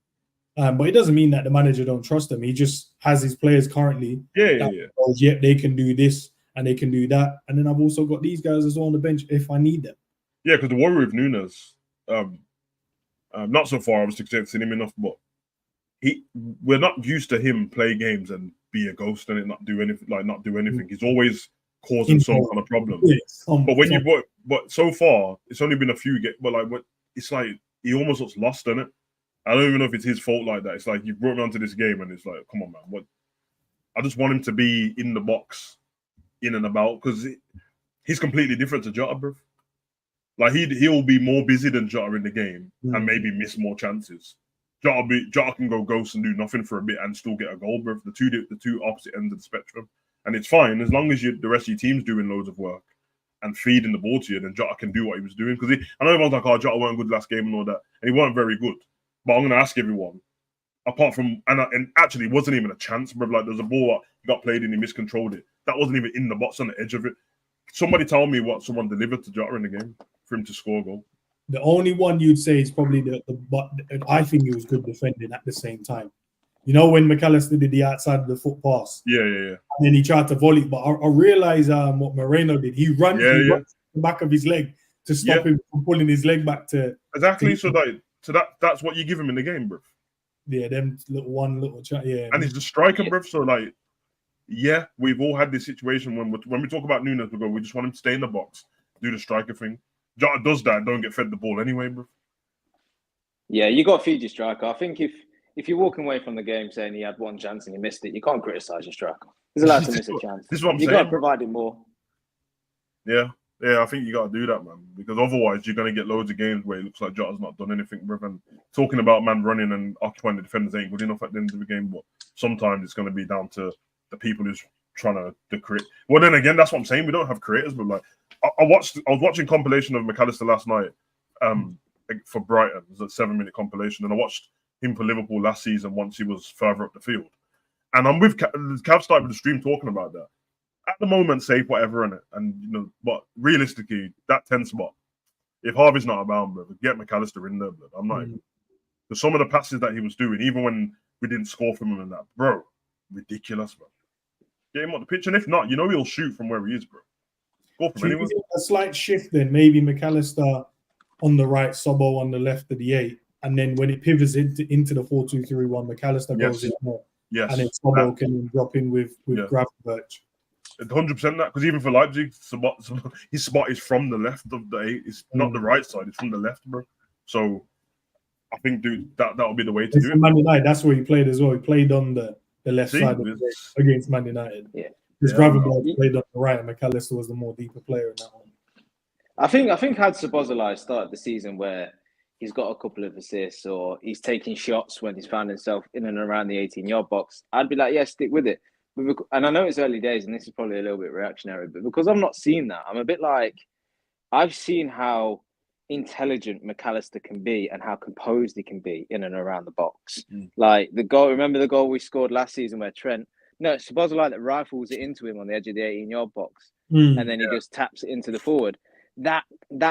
But it doesn't mean that the manager don't trust him. He just has his players currently. They can do this and they can do that. And then I've also got these guys as well on the bench if I need them. Yeah, because the worry with Nunes, not so far, obviously, because I haven't seen him enough, but we're not used to him play games and be a ghost and not do anything. He's always causing some kind of problem. But so far, it's only been a few games. But it's like he almost looks lost in it. I don't even know if it's his fault like that. It's like you brought me onto this game and it's like, come on, man. What? I just want him to be in the box, in and about, because he's completely different to Jota, bro. Like he'll be more busy than Jota in the game and maybe miss more chances. Jota can go ghost and do nothing for a bit and still get a goal, bro. The two opposite ends of the spectrum, and it's fine as long as the rest of your team's doing loads of work and feeding the ball to you, then Jota can do what he was doing. Because I know everyone's like, "Oh, Jota weren't good last game and all that," and he weren't very good. But I'm going to ask everyone, apart from and actually, it wasn't even a chance, bro. Like there's a ball that got played and he miscontrolled it. That wasn't even in the box on the edge of it. Somebody tell me what someone delivered to Jota in the game for him to score a goal. The only one you'd say is probably but I think he was good defending at the same time. You know when McAllister did the outside of the foot pass? Yeah. And then he tried to volley, but I realized what Moreno did. He runs the back of his leg to stop him from pulling his leg back to exactly. So that's what you give him in the game, bro. Yeah, them little chat. Yeah, and he's the striker, bro. So like, yeah, we've all had this situation when we talk about Nunes, we just want him to stay in the box, do the striker thing. Jota does that, don't get fed the ball anyway, bro. Yeah, you got to feed your striker. I think if you're walking away from the game saying he had one chance and he missed it, you can't criticize your striker. He's allowed to miss a chance. This is what I'm saying. You got to provide him more. Yeah, I think you got to do that, man, because otherwise you're going to get loads of games where it looks like Jota's not done anything, bro. And talking about man running and occupying the defenders ain't good enough at the end of the game, but sometimes it's going to be down to the people who's trying to create. Well, then again, that's what I'm saying. We don't have creators, but like I was watching compilation of McAllister last night for Brighton. It was a 7-minute compilation, and I watched him for Liverpool last season once he was further up the field. And I'm with Cav started with the stream talking about that. At the moment, safe whatever in it, and but realistically, that 10 spot, if Harvey's not about, bro, get McAllister in there, bro. I'm not even. Because some of the passes that he was doing, even when we didn't score from him and that, bro, ridiculous, bro. Get him on the pitch, and if not, he'll shoot from where he is, bro. Go from anywhere. A slight shift then, maybe McAllister on the right, Sobbo on the left of the 8, and then when it pivots into the 4-2-3-1, McAllister goes in more. Yes. And then Sobbo can drop in with Gravenberch. 100% that, because even for Leipzig, his spot is from the left of the 8. It's not the right side, it's from the left, bro. So I think, dude, that'll be the way to do it. Man United, that's where he played as well. He played on the left side against Man United. Yeah. Because Gravenberch played on the right, and McAllister was the more deeper player in that one. I think had Szoboszlai started the season where he's got a couple of assists or he's taking shots when he's found himself in and around the 18-yard box, I'd be like, yeah, stick with it. And I know it's early days, and this is probably a little bit reactionary, but because I've not seen that, I'm a bit like, I've seen how intelligent McAllister can be and how composed he can be in and around the box. Like the goal, remember the goal we scored last season where Szoboszlai that rifles it into him on the edge of the 18-yard box, and then he just taps it into the forward. That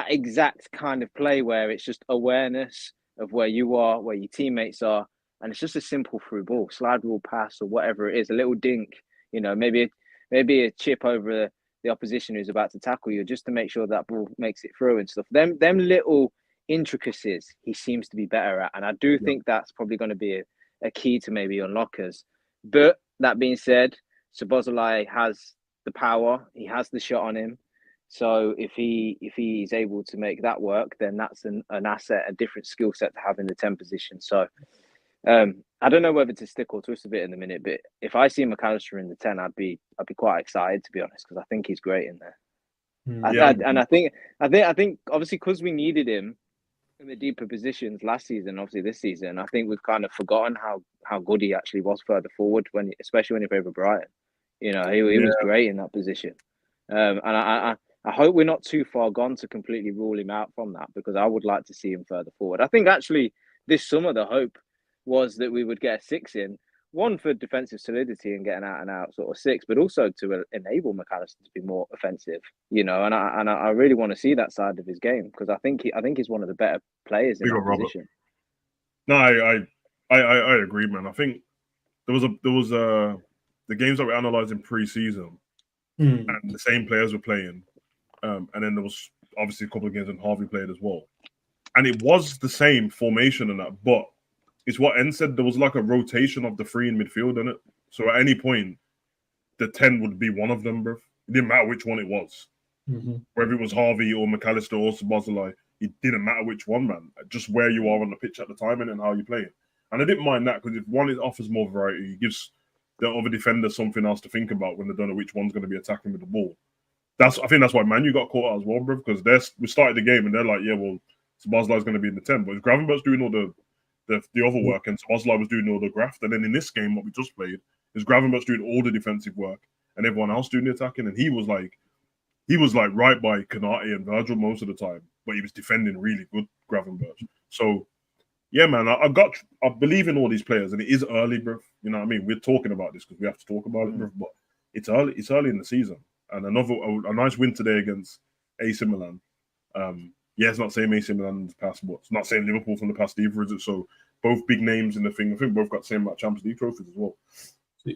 exact kind of play where it's just awareness of where you are, where your teammates are, and it's just a simple through ball, slide rule pass or whatever it is, a little dink, maybe a chip over the opposition who's about to tackle you, just to make sure that ball makes it through and stuff. Them little intricacies he seems to be better at, and I do think that's probably going to be a key to maybe unlock us. But that being said, Szoboszlai has the power, he has the shot on him. So if he's able to make that work, then that's an asset, a different skill set to have in the 10 position. So I don't know whether to stick or twist a bit in a minute, but if I see McAllister in the 10, I'd be quite excited, to be honest, because I think he's great in there. And I think obviously because we needed him in the deeper positions last season, obviously this season, I think we've kind of forgotten how good he actually was further forward, especially when he played for Brighton. He was great in that position. And I hope we're not too far gone to completely rule him out from that, because I would like to see him further forward. I think actually this summer the hope was that we would get a 6 in, one for defensive solidity and get an out sort of 6, but also to enable McAllister to be more offensive. And I really want to see that side of his game, because I think he's one of the better players in that position. No, I agree, man. I think there was the games that we analysed in pre-season, and the same players were playing. And then there was obviously a couple of games when Harvey played as well. And it was the same formation and that, but it's what Endz said, there was like a rotation of the 3 in midfield, in it. So at any point, the 10 would be one of them, bro. It didn't matter which one it was. Whether it was Harvey or McAllister or Szoboszlai, it didn't matter which one, man. Just where you are on the pitch at the time and how you play it. And I didn't mind that, because if one, it offers more variety, it gives the other defender something else to think about when they don't know which one's going to be attacking with the ball. I think that's why Manu got caught out as well, bro, because we started the game and they're like, yeah, well, Szoboszlai's going to be in the 10, but if Gravenberch's doing all the other work and Szoboszlai was doing all the graft, and then in this game, what we just played, is Gravenberch doing all the defensive work and everyone else doing the attacking, and he was like he was like right by Kanate and Virgil most of the time, but he was defending really good, Gravenberch. So yeah, man, I believe in all these players, and it is early, bro. You know what I mean? We're talking about this because we have to talk about it, bro. But it's early. It's early in the season, and a nice win today against AC Milan. Yeah, it's not saying AC Milan in the past, but it's not saying Liverpool from the past either, is it? So both big names in the thing. I think both got the same amount of Champions League trophies as well.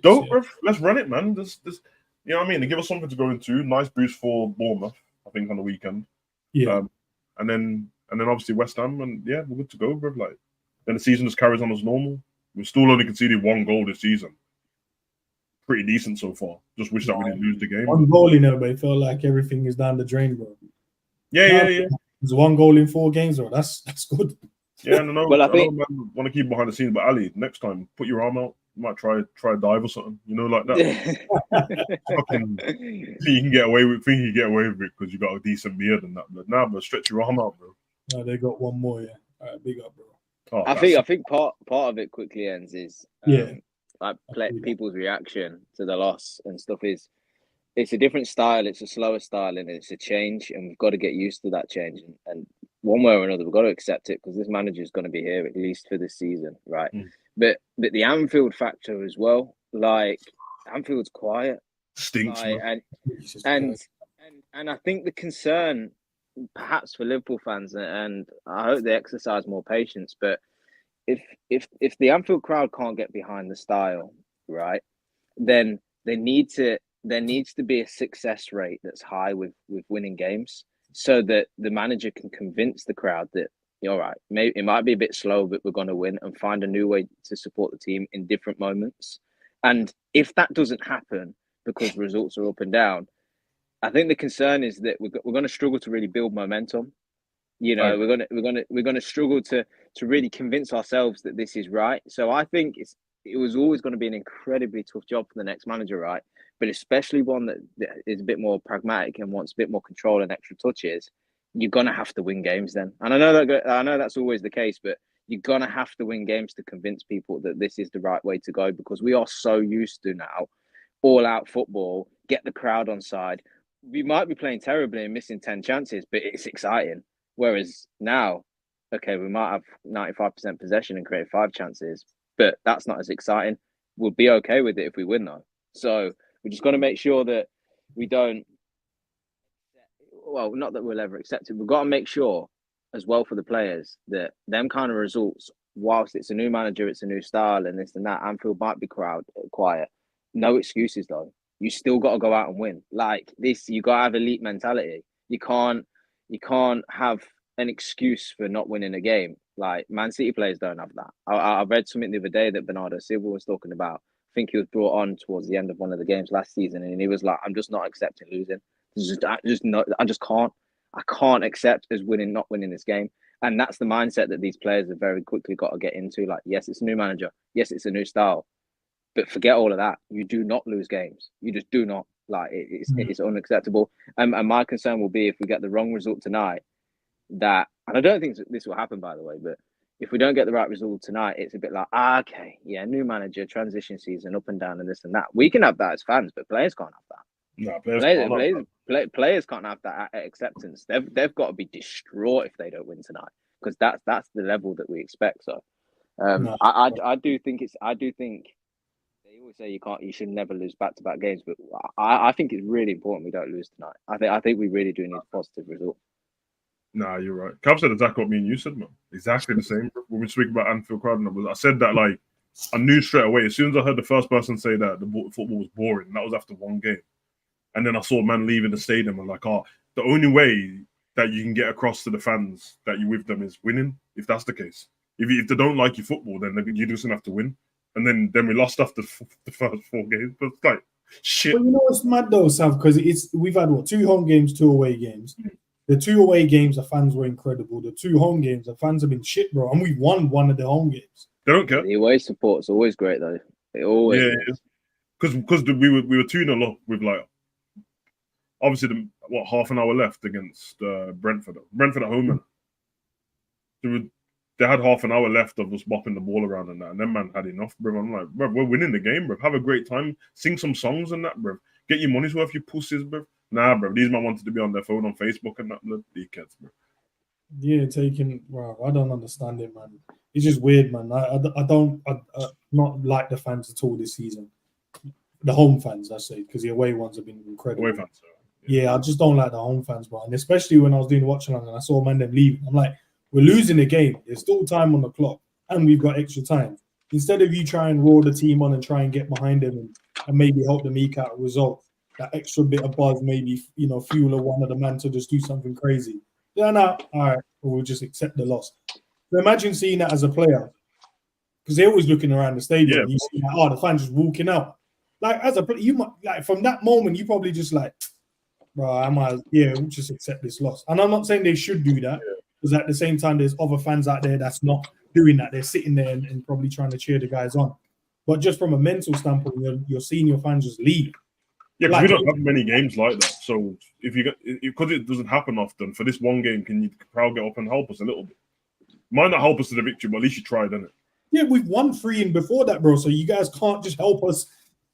Dope, bro. Let's run it, man. This, you know what I mean? They give us something to go into. Nice boost for Bournemouth, I think, on the weekend. Yeah, and then obviously West Ham, and yeah, we're good to go, bro. Like, then the season just carries on as normal. We're still only conceded 1 goal this season. Pretty decent so far. Just wish that we didn't lose the game. 1 goal in there, but it felt like everything is down the drain, bro. Yeah. There's 1 goal in 4 games, bro. That's good. Yeah, no. Well, I think I want to keep behind the scenes, but Ali, next time, put your arm out. You might try a dive or something, you know, like that. You can get away with it because you got a decent beard and that. But nah, but stretch your arm out, bro. No, they got 1 more, yeah. All right, big up, bro. Oh, I think part of it quickly ends is like people's reaction to the loss and stuff is it's a different style, it's a slower style, and it's a change, and we've got to get used to that change. And one way or another, we've got to accept it because this manager is going to be here at least for this season, right? But the Anfield factor as well, like Anfield's quiet, stinks, like, and I think the concern, perhaps for Liverpool fans, and I hope they exercise more patience, but if the Anfield crowd can't get behind the style, right, then there needs to be a success rate that's high with winning games, so that the manager can convince the crowd that, all right, maybe it might be a bit slow, but we're going to win, and find a new way to support the team in different moments. And if that doesn't happen because results are up and down, I think the concern is that we're going to struggle to really build momentum. You know, we're going to struggle to really convince ourselves that this is right. So I think it was always going to be an incredibly tough job for the next manager, right? But especially one that is a bit more pragmatic and wants a bit more control and extra touches. You're going to have to win games then. And I know that's always the case, but you're going to have to win games to convince people that this is the right way to go, because we are so used to now all out football, get the crowd on side. We might be playing terribly and missing 10 chances, but it's exciting. Whereas now, okay, we might have 95% possession and create 5 chances, but that's not as exciting. We'll be okay with it if we win though. So we just got to make sure that we don't, well, not that we'll ever accept it. We've got to make sure as well for the players that them kind of results, whilst it's a new manager, it's a new style and this and that, Anfield might be quiet. No excuses though. You still got to go out and win. Like this, you got to have elite mentality. You can't have an excuse for not winning a game. Like Man City players don't have that. I read something the other day that Bernardo Silva was talking about. I think he was brought on towards the end of one of the games last season, and he was like, "I'm just not accepting losing. I just can't. I can't accept as not winning this game." And that's the mindset that these players have very quickly got to get into. Like, yes, it's a new manager. Yes, it's a new style. But forget all of that. You do not lose games. You just do not. Like, it's unacceptable. And my concern will be if we get the wrong result tonight, and I don't think this will happen, by the way, but if we don't get the right result tonight, it's a bit like, okay, yeah, new manager, transition season, up and down and this and that. We can have that as fans, but players can't have that. No, players can't have that acceptance. They've got to be distraught if they don't win tonight, because that's the level that we expect. So I do think they always say you should never lose back-to-back games, but I think it's really important we don't lose tonight. I think we really do need a positive result. Nah, you're right. Cav said exactly what me and you said, man. Exactly the same. When we speak about Anfield crowd numbers, I said that, like, I knew straight away. As soon as I heard the first person say that the football was boring, and that was after one game. And then I saw man leaving the stadium and like, the only way that you can get across to the fans that you're with them is winning, if that's the case. If they don't like your football, then you're just going to have to win. And then we lost after the first 4 games. But it's like, shit. Well, you know what's mad though, Sav? Because we've had, 2 home games, 2 away games. The 2 away games, the fans were incredible. The 2 home games, the fans have been shit, bro. And we won one of the home games. They don't care. The away support's always great, though. It always is. Because we were 2-0 up with, like, obviously, half an hour left against Brentford. Brentford at home, man. They had half an hour left of us bopping the ball around and that. And then, man, had enough, bro. I'm like, bro, we're winning the game, bro. Have a great time. Sing some songs and that, bro. Get your money's worth, you pussies, bro. Nah, bro. These men wanted to be on their phone on Facebook and that. Dickheads, bro. Yeah, bro. I don't understand it, man. It's just weird, man. I don't not like the fans at all this season. The home fans, I say, because the away ones have been incredible. Away fans, yeah, I just don't like the home fans, bro. And especially when I was doing watch along and I saw man them leaving, I'm like, we're losing the game. There's still time on the clock, and we've got extra time. Instead of you try and roar the team on and try and get behind them and maybe help them eke out a result, that extra bit of buzz, maybe fuel one of the man to just do something crazy. Yeah, no, all right, we'll just accept the loss. So imagine seeing that as a player, because they're always looking around the stadium. Yeah, and you see that, the fans just walking out. Like as a player, you might like from that moment, you probably just like, bro, we'll just accept this loss. And I'm not saying they should do that, because at the same time, there's other fans out there that's not doing that. They're sitting there and probably trying to cheer the guys on. But just from a mental standpoint, you're seeing your fans just leave. Yeah, because we don't have many games like that. So because it doesn't happen often, for this one game, can you crowd get up and help us a little bit? Might not help us to the victory, but at least you tried, didn't it? Yeah, we've won 3 in before that, bro. So you guys can't just help us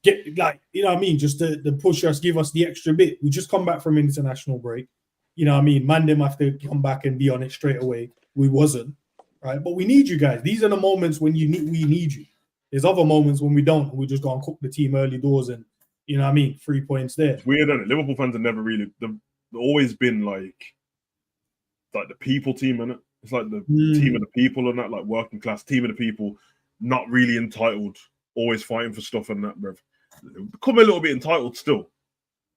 get, like, you know what I mean, just to push us, give us the extra bit. We just come back from international break. You know what I mean? Man, them have to come back and be on it straight away. We wasn't, right? But we need you guys. These are the moments when we need you. There's other moments when we don't. We just go and cook the team early doors and, you know what I mean, 3 points there. It's weird, isn't it? Liverpool fans have never really, they've always been like the people team, innit? It's like the team of the people and that, like working class team of the people, not really entitled, always fighting for stuff and that, bruv. Become a little bit entitled still.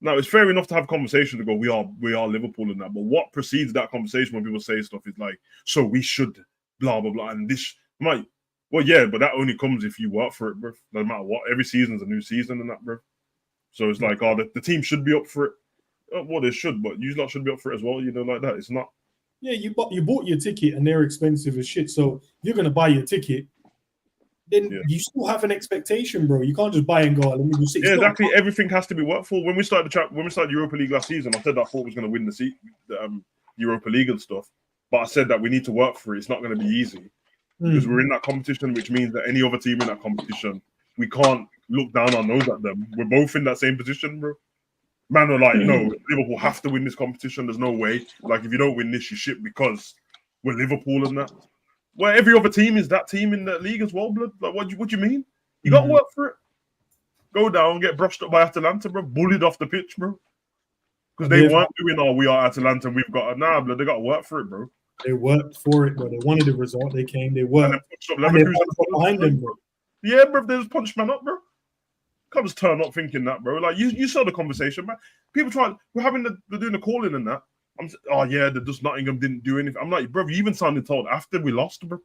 Now, it's fair enough to have conversation to go, we are Liverpool and that, but what precedes that conversation when people say stuff is like, so we should, blah, blah, blah, and this, might, well, yeah, but that only comes if you work for it, bruv. No matter what, every season's a new season and that, bruv. So it's like, the team should be up for it. Well, they should, but you lot should be up for it as well, like that. It's not. Yeah, you bought your ticket and they're expensive as shit. So you're gonna buy your ticket, then you still have an expectation, bro. You can't just buy and go. Let me do 6. Yeah, exactly. Everything has to be worked for. When we started Europa League last season, I said that I thought was going to win the Europa League and stuff. But I said that we need to work for it. It's not going to be easy because we're in that competition, which means that any other team in that competition, we can't look down our nose at them. We're both in that same position, bro. Man are like, no, Liverpool have to win this competition. There's no way. Like, if you don't win this, you shit because we're Liverpool and that. Well, every other team is that team in the league as well, blood. Like, what do you mean? You got to work for it. Go down, get brushed up by Atalanta, bro. Bullied off the pitch, bro. Because they weren't doing, we are Atalanta, we've got blood. They got to work for it, bro. They worked for it, bro. They wanted the result. They came. They worked. And they behind them, bro. Yeah, bro. They just punched man up, bro. Can't just turn up thinking that, bro. Like you saw the conversation, man. People we're doing the calling and that. Just Nottingham didn't do anything. I'm like, bro, you even sounded told after we lost, bro.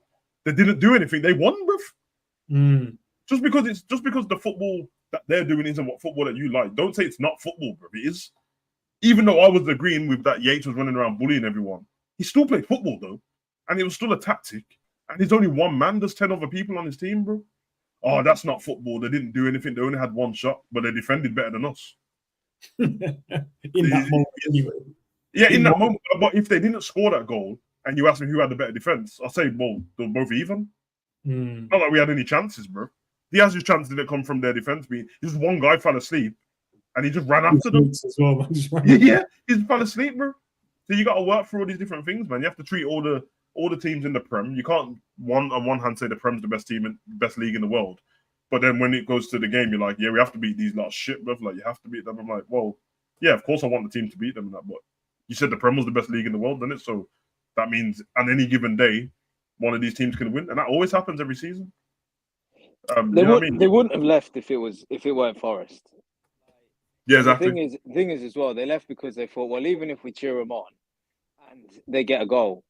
They didn't do anything. They won, bro. Just because the football that they're doing isn't what football that you like. Don't say it's not football, bro. It is. Even though I was agreeing with that, Yates was running around bullying everyone. He still played football though, and it was still a tactic. And he's only one man. There's 10 other people on his team, bro. Oh, that's not football. They didn't do anything. They only had one shot, but they defended better than us. In that moment, anyway. Yeah, in that moment. But if they didn't score that goal, and you ask me who had the better defense, I'll say, well, they were both even. Not like we had any chances, bro. The Diaz's chance didn't come from their defense. Just one guy fell asleep, and he just ran after them. As well, yeah, he just fell asleep, bro. So you got to work through all these different things, man. You have to treat all the teams in the Prem. You can't on one hand say the Prem's the best team and best league in the world, but then when it goes to the game, you're like, yeah, we have to beat these lot shit, bro. Like you have to beat them. I'm like, well, yeah, of course I want the team to beat them and that, but you said the Prem was the best league in the world, didn't it? So that means on any given day, one of these teams can win, and that always happens every season. They wouldn't have left if it weren't Forest. Yeah, exactly. The thing is as well, they left because they thought, well, even if we cheer them on and they get a goal,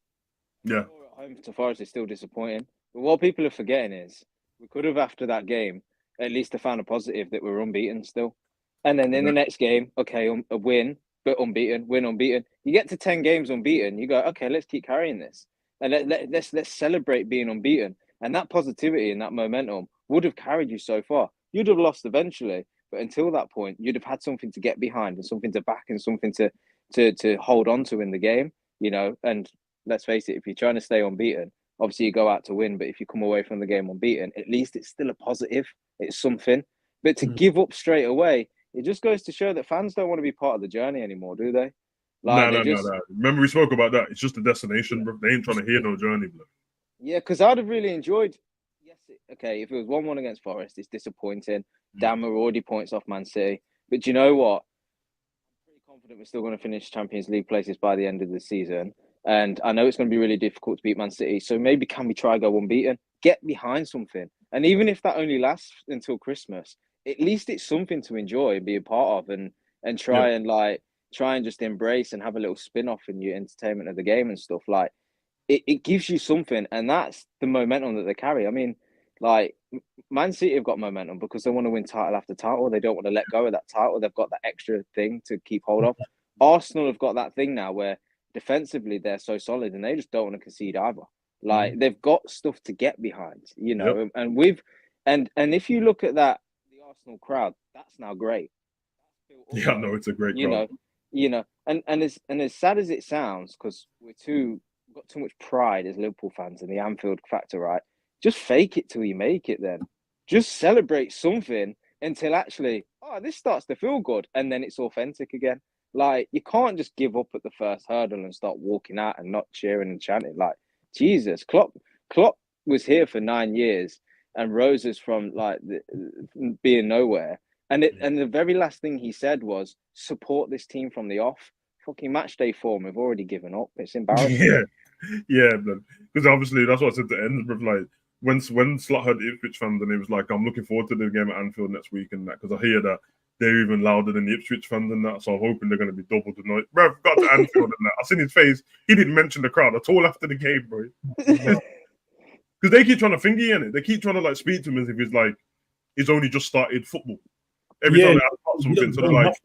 yeah, at home to Forest is still disappointing. But what people are forgetting is we could have, after that game, at least have found a positive that we're unbeaten still. And then in the next game, okay, a win, but unbeaten, win, unbeaten. You get to 10 games unbeaten, you go, okay, let's keep carrying this. And let's celebrate being unbeaten. And that positivity and that momentum would have carried you so far. You'd have lost eventually. But until that point, you'd have had something to get behind and something to back and something to hold on to in the game, And let's face it, if you're trying to stay unbeaten, obviously you go out to win. But if you come away from the game unbeaten, at least it's still a positive. It's something. But to give up straight away, it just goes to show that fans don't want to be part of the journey anymore, do they? No. Remember we spoke about that. It's just a destination, bro. They ain't trying to hear no journey, bro. Yeah, because I'd have really enjoyed. Yes, okay. If it was 1-1 against Forest, it's disappointing. Damn, we're already points off Man City. But do you know what? I'm pretty confident we're still going to finish Champions League places by the end of the season. And I know it's going to be really difficult to beat Man City. So maybe can we try go unbeaten? Get behind something. And even if that only lasts until Christmas, at least it's something to enjoy and be a part of, and try and just embrace and have a little spin-off in your entertainment of the game and stuff. Like, it gives you something, and that's the momentum that they carry. I mean, like, Man City have got momentum because they want to win title after title. They don't want to let go of that title. They've got that extra thing to keep hold of. Arsenal have got that thing now where defensively they're so solid and they just don't want to concede either. Like, they've got stuff to get behind, you know. Yep. And if you look at that, the Arsenal crowd, that's now great. Yeah, no, it's a great crowd. You know, and as sad as it sounds, because we've got too much pride as Liverpool fans in the Anfield factor, right? Just fake it till you make it then. Just celebrate something until actually, this starts to feel good, and then it's authentic again. Like, you can't just give up at the first hurdle and start walking out and not cheering and chanting. Like, Jesus, Klopp was here for 9 years and roses from like being nowhere. And the very last thing he said was, support this team from the off. Fucking match day form, we've already given up. It's embarrassing. Yeah, because obviously that's what I said to Endz, with like when Slot heard Ipswich fans, and he was like, I'm looking forward to the game at Anfield next week and that, because I hear that they're even louder than the Ipswich fans and that, so I'm hoping they're going to be double the noise. Bro, got to Anfield and that. I seen his face. He didn't mention the crowd at all after the game, bro. Because they keep trying to finger in it. They keep trying to like speak to him as if he's like he's only just started football. Every time they ask about something, so they're like,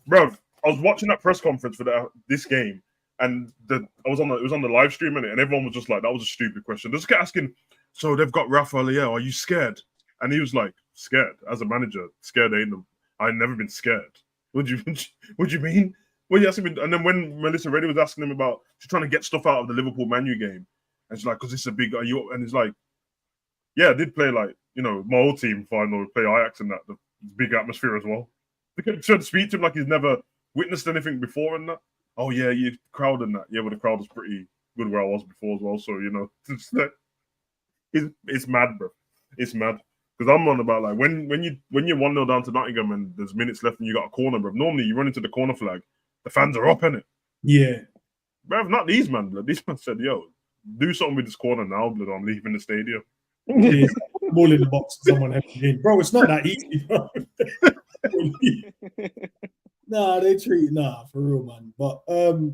bro, I was watching that press conference for this game, and it was on the live stream, and everyone was just like, that was a stupid question. They just kept asking, so they've got Rafael Leao, are you scared? And he was like, scared? As a manager, scared ain't them. I've never been scared. What do you mean? Well, yes, and then when Melissa Reddy was asking him about, she's trying to get stuff out of the Liverpool Man U game, and she's like, because it's a big, and he's like, yeah, I did play like, you know, my old team final, play Ajax and that, the big atmosphere as well. They kept trying to speak to him like he's never witnessed anything before and that. Oh yeah, you crowd and that. Yeah, but the crowd was pretty good where I was before as well. So, you know, it's mad, bro. It's mad. Because I'm on about like when you're 1-0 down to Nottingham and there's minutes left and you got a corner, bro. Normally you run into the corner flag, the fans are up in it. Yeah. Bro, not these man, blood. These man said, yo, do something with this corner now, blood. I'm leaving the stadium. Yeah, ball in the box, someone having in. Bro, it's not that easy, bro. For real, man. But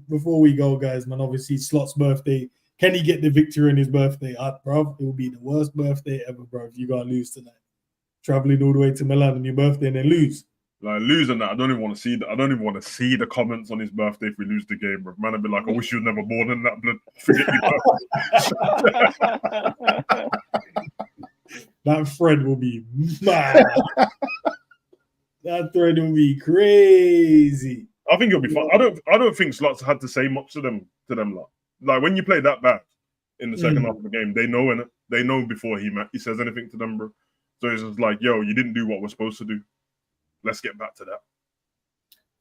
before we go, guys, man, obviously Slot's birthday. Can he get the victory on his birthday? Bro, it will be the worst birthday ever, bro, if you gotta lose tonight. Traveling all the way to Milan on your birthday and then lose. Like losing that, I don't even want to see that. I don't even want to see the comments on his birthday if we lose the game, bro. Man, I'd be like, I wish you were never born in that blood. Forget me. That thread will be mad. That thread will be crazy. I think it'll be fun. I don't think Slots had to say much to them lot. Like when you play that bad in the second half of the game, they know in it. They know before he says anything to them, bro. So it's just like, yo, you didn't do what we're supposed to do. Let's get back to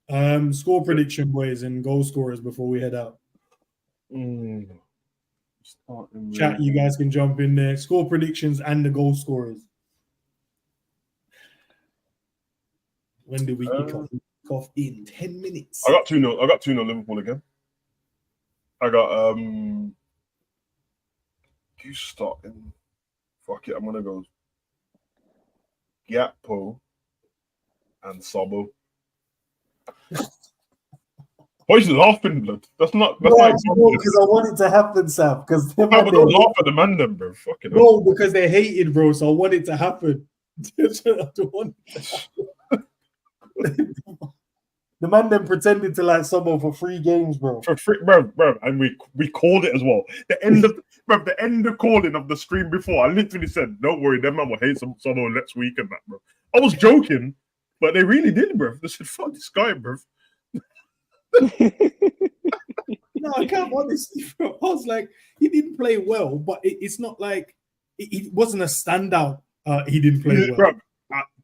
that. Score prediction, boys, and goal scorers before we head out. Chat, you guys can jump in there. Score predictions and the goal scorers. When do we kick off? In 10 minutes. I got 2-0. I got 2-0 Liverpool again. I got you starting. Fuck it, I'm gonna go Gakpo and Sobo. Why are you laughing, blood? That's not because I want it to happen, Sam. Because don't laugh at the man, then, bro. Fucking bro, because they're hated, bro. So I want it to happen. The man then pretended to like Sobo for 3 games, bro. For free, bro, and we called it as well. The end of calling of the stream before, I literally said, "Don't worry, them man will hate Sobo next week and that, bro." I was joking, but they really did, bro. They said, "Fuck this guy, bro." No, I can't honestly, bro. I was like, he didn't play well, but it's not like it wasn't a standout. He didn't play well. Bro,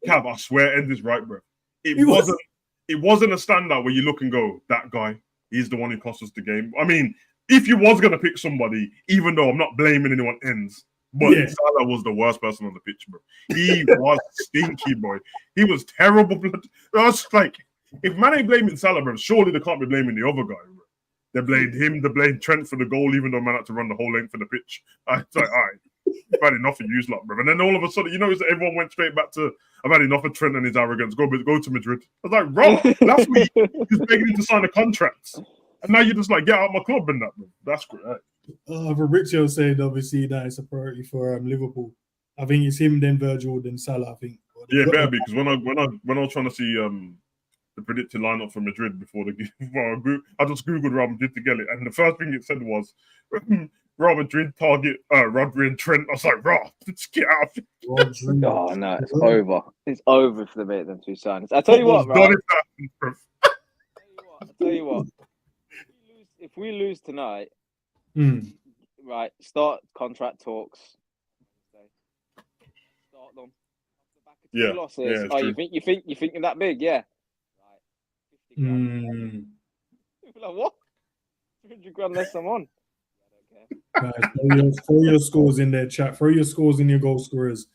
Cav, I swear, Endz is right, bro. It wasn't a standout where you look and go, that guy, he's the one who cost us the game. I mean, if you was gonna pick somebody, even though I'm not blaming anyone, Endz, but Salah was the worst person on the pitch, bro. He was stinky, boy. He was terrible. I was like, if man ain't blaming Salah, bro, surely they can't be blaming the other guy, bro. They blamed him, they blamed Trent for the goal, even though man had to run the whole length of the pitch. I was like, all right, I've had enough of you lot, bro. And then all of a sudden, you know, everyone went straight back to, I've had enough of Trent and his arrogance. Go to Madrid. I was like, bro, last week you was begging him to sign a contract. And now you're just like, get out of my club and that, bro. That's great. Fabrizio said, obviously, that it's a priority for Liverpool. I think it's him, then Virgil, then Salah, I think. Yeah, better be, because when I was trying to see the predicted lineup for Madrid before our group, I just googled Real Madrid to get it, and the first thing it said was Real Madrid target Rodri and Trent. I was like, just get out of it. Oh no, it's over. It's over if they make them two signings. I tell you what, right? I tell you what. If we lose tonight, right, start contract talks. Start them. Yeah. Losses. Oh, you think you're that big? Yeah. Right. People are like, what? 300 grand less than one. Guys, throw your scores in there, chat. Throw your scores in your goal scorers.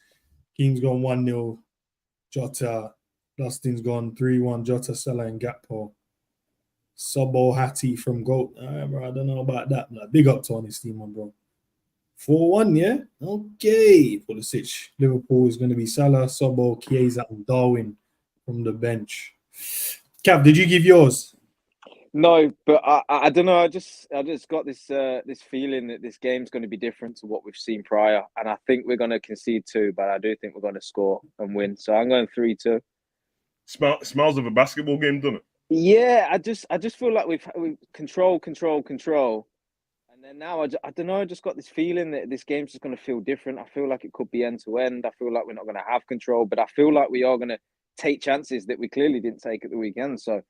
Keane's gone 1-0. Jota. Dustin's gone 3-1. Jota, Salah, and Gakpo. Sobo Hattie from Goat. Bro, I don't know about that. Like, big up to on his team, bro. 4-1, yeah? Okay. For the Sitch. Liverpool is going to be Salah, Sobo, Chiesa, and Darwin from the bench. Cav, did you give yours? No, but I don't know. I just got this this feeling that this game's going to be different to what we've seen prior, and I think we're going to concede 2, but I do think we're going to score and win. So I'm going 3-2. Smells of a basketball game, doesn't it? Yeah, I just feel like we've control, and then now I don't know. I just got this feeling that this game's just going to feel different. I feel like it could be end to end. I feel like we're not going to have control, but I feel like we are going to take chances that we clearly didn't take at the weekend. So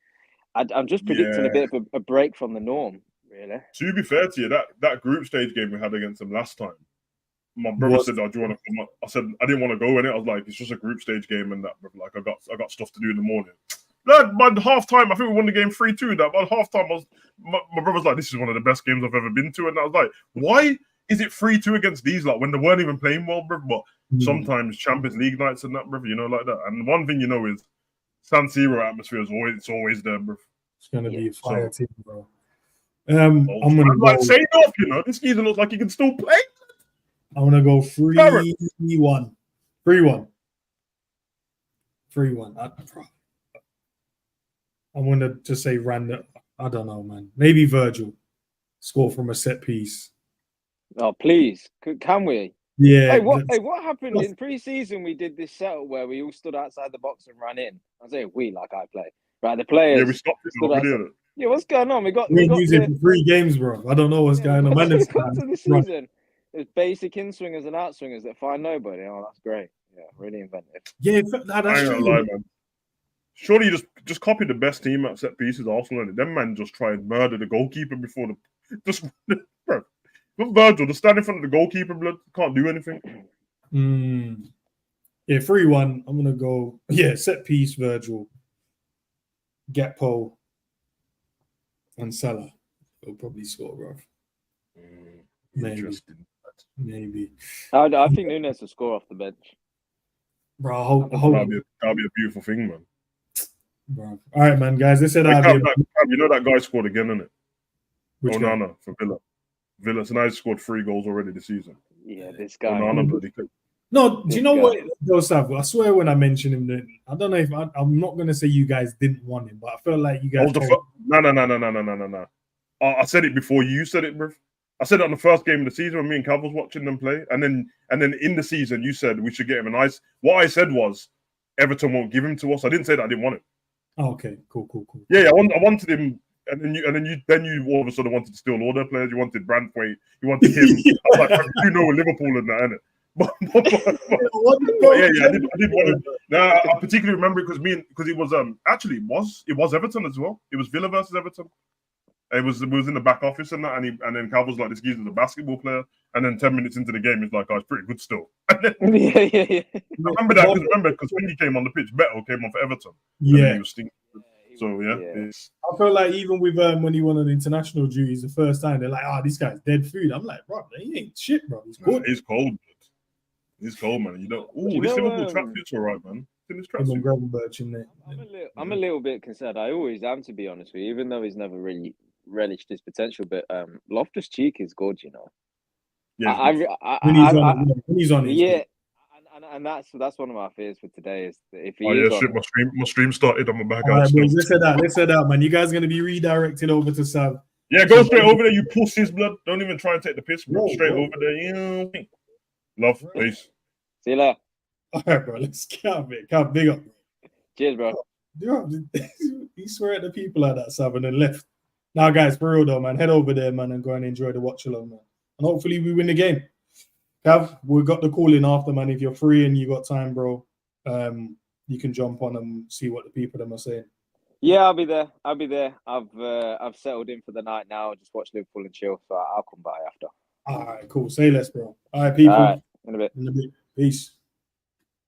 I'm just predicting a bit of a break from the norm, really. To be fair to you, that group stage game we had against them last time, my brother said, "Oh, do you want to come up?" I said I didn't want to go in it. I was like, "It's just a group stage game," and that, like, I got stuff to do in the morning. By half time, I think we won the game 3-2. That by half time, my brother's like, "This is one of the best games I've ever been to," and I was like, "Why is it 3-2 against these lot when they weren't even playing well, bro?" But sometimes Champions League nights and that, bro, you know, like that. And one thing you know is San Siro atmosphere is always there, bro. It's gonna be a fire team, bro. I'm gonna like say off, you know. This season looks like he can still play. I'm gonna go 3-1. 3-1. 3-1. I'm gonna just say random. I don't know, man. Maybe Virgil score from a set piece. Oh, please, can we? Yeah. Hey, what happened in pre-season? We did this setup where we all stood outside the box and ran in. I say we, like I play. Right, the players. Yeah, we stopped it. Yeah, what's going on? We got using it for 3 games, bro. I don't know what's going on. Man, this season, it's basic in-swingers and out-swingers that find nobody. Oh, that's great. Yeah, really inventive. Yeah, that's true. Lie, man. Surely you just copy the best team at set pieces, Arsenal, and them man just try and murder the goalkeeper before bro. Virgil, just stand in front of the goalkeeper, blood, can't do anything. Yeah, 3-1. I'm gonna go. Yeah, set piece, Virgil, Gakpo, and Salah. He'll probably score, bro. Maybe. I think Nunes will score off the bench. Bro, that'll be a beautiful thing, man. Bro. All right, man, guys. They said you know that guy scored again, innit? Onana for Villa. So now he's scored 3 goals already this season. Yeah, this guy. No, do you know what, Joseph? I swear when I mentioned him, I don't know if I'm not going to say you guys didn't want him, but I felt like you guys. No. I said it before you said it, bro. I said it on the first game of the season when me and Cav was watching them play, and then in the season you said we should get him. And what I said was Everton won't give him to us. I didn't say that I didn't want him. Oh, okay, cool. Yeah, I wanted him. And then you all of a sudden wanted to steal all their players. You wanted Brandthwaite. You wanted him. I was like, you know, Liverpool and that, innit? But I did want him. Now I particularly remember it because it was actually it was Everton as well. It was Villa versus Everton. It was in the back office and that, and then Cal was like, "This geezer's a basketball player," And then 10 minutes into the game, it's like, oh, it's pretty good still. yeah. I remember because when he came on the pitch, Beto came on for Everton. And then he was stinking. So I feel like even with when he won on international duties the first time, they're like, "Oh, this guy's dead food." I'm like, "Bro, he ain't shit, bro. He's good. He's cold. He's cold, man. You don't. Oh, this Liverpool tracksuit's all right, man. I'm a little bit concerned. I always am, to be honest with you, even though he's never really relished his potential. But Loftus-Cheek is good, you know. Yeah, when he's on, yeah. And that's one of my fears for today is that if he is on, my stream started. I'm back. All right, boys, let's head out, man. You guys are gonna be redirected over to Sav. Yeah, go straight over there, you pussies, blood. Don't even try and take the piss, bro. Straight over there, you know. Love, peace. See you later. All right, bro. Let's get out of it. Come big up, bro. Cheers, bro. He swear at the people like that, Sav, and then left. Now, guys, for real though, man, head over there, man, and go and enjoy the watch along, man. And hopefully we win the game. Gav, we got the call in after, man. If you're free and you got time, bro, you can jump on and see what the people them are saying. Yeah, I'll be there. I've settled in for the night now. Just watch Liverpool and chill. So I'll come by after. All right, cool. Say less, bro. All right, people. All right, in a bit. Peace.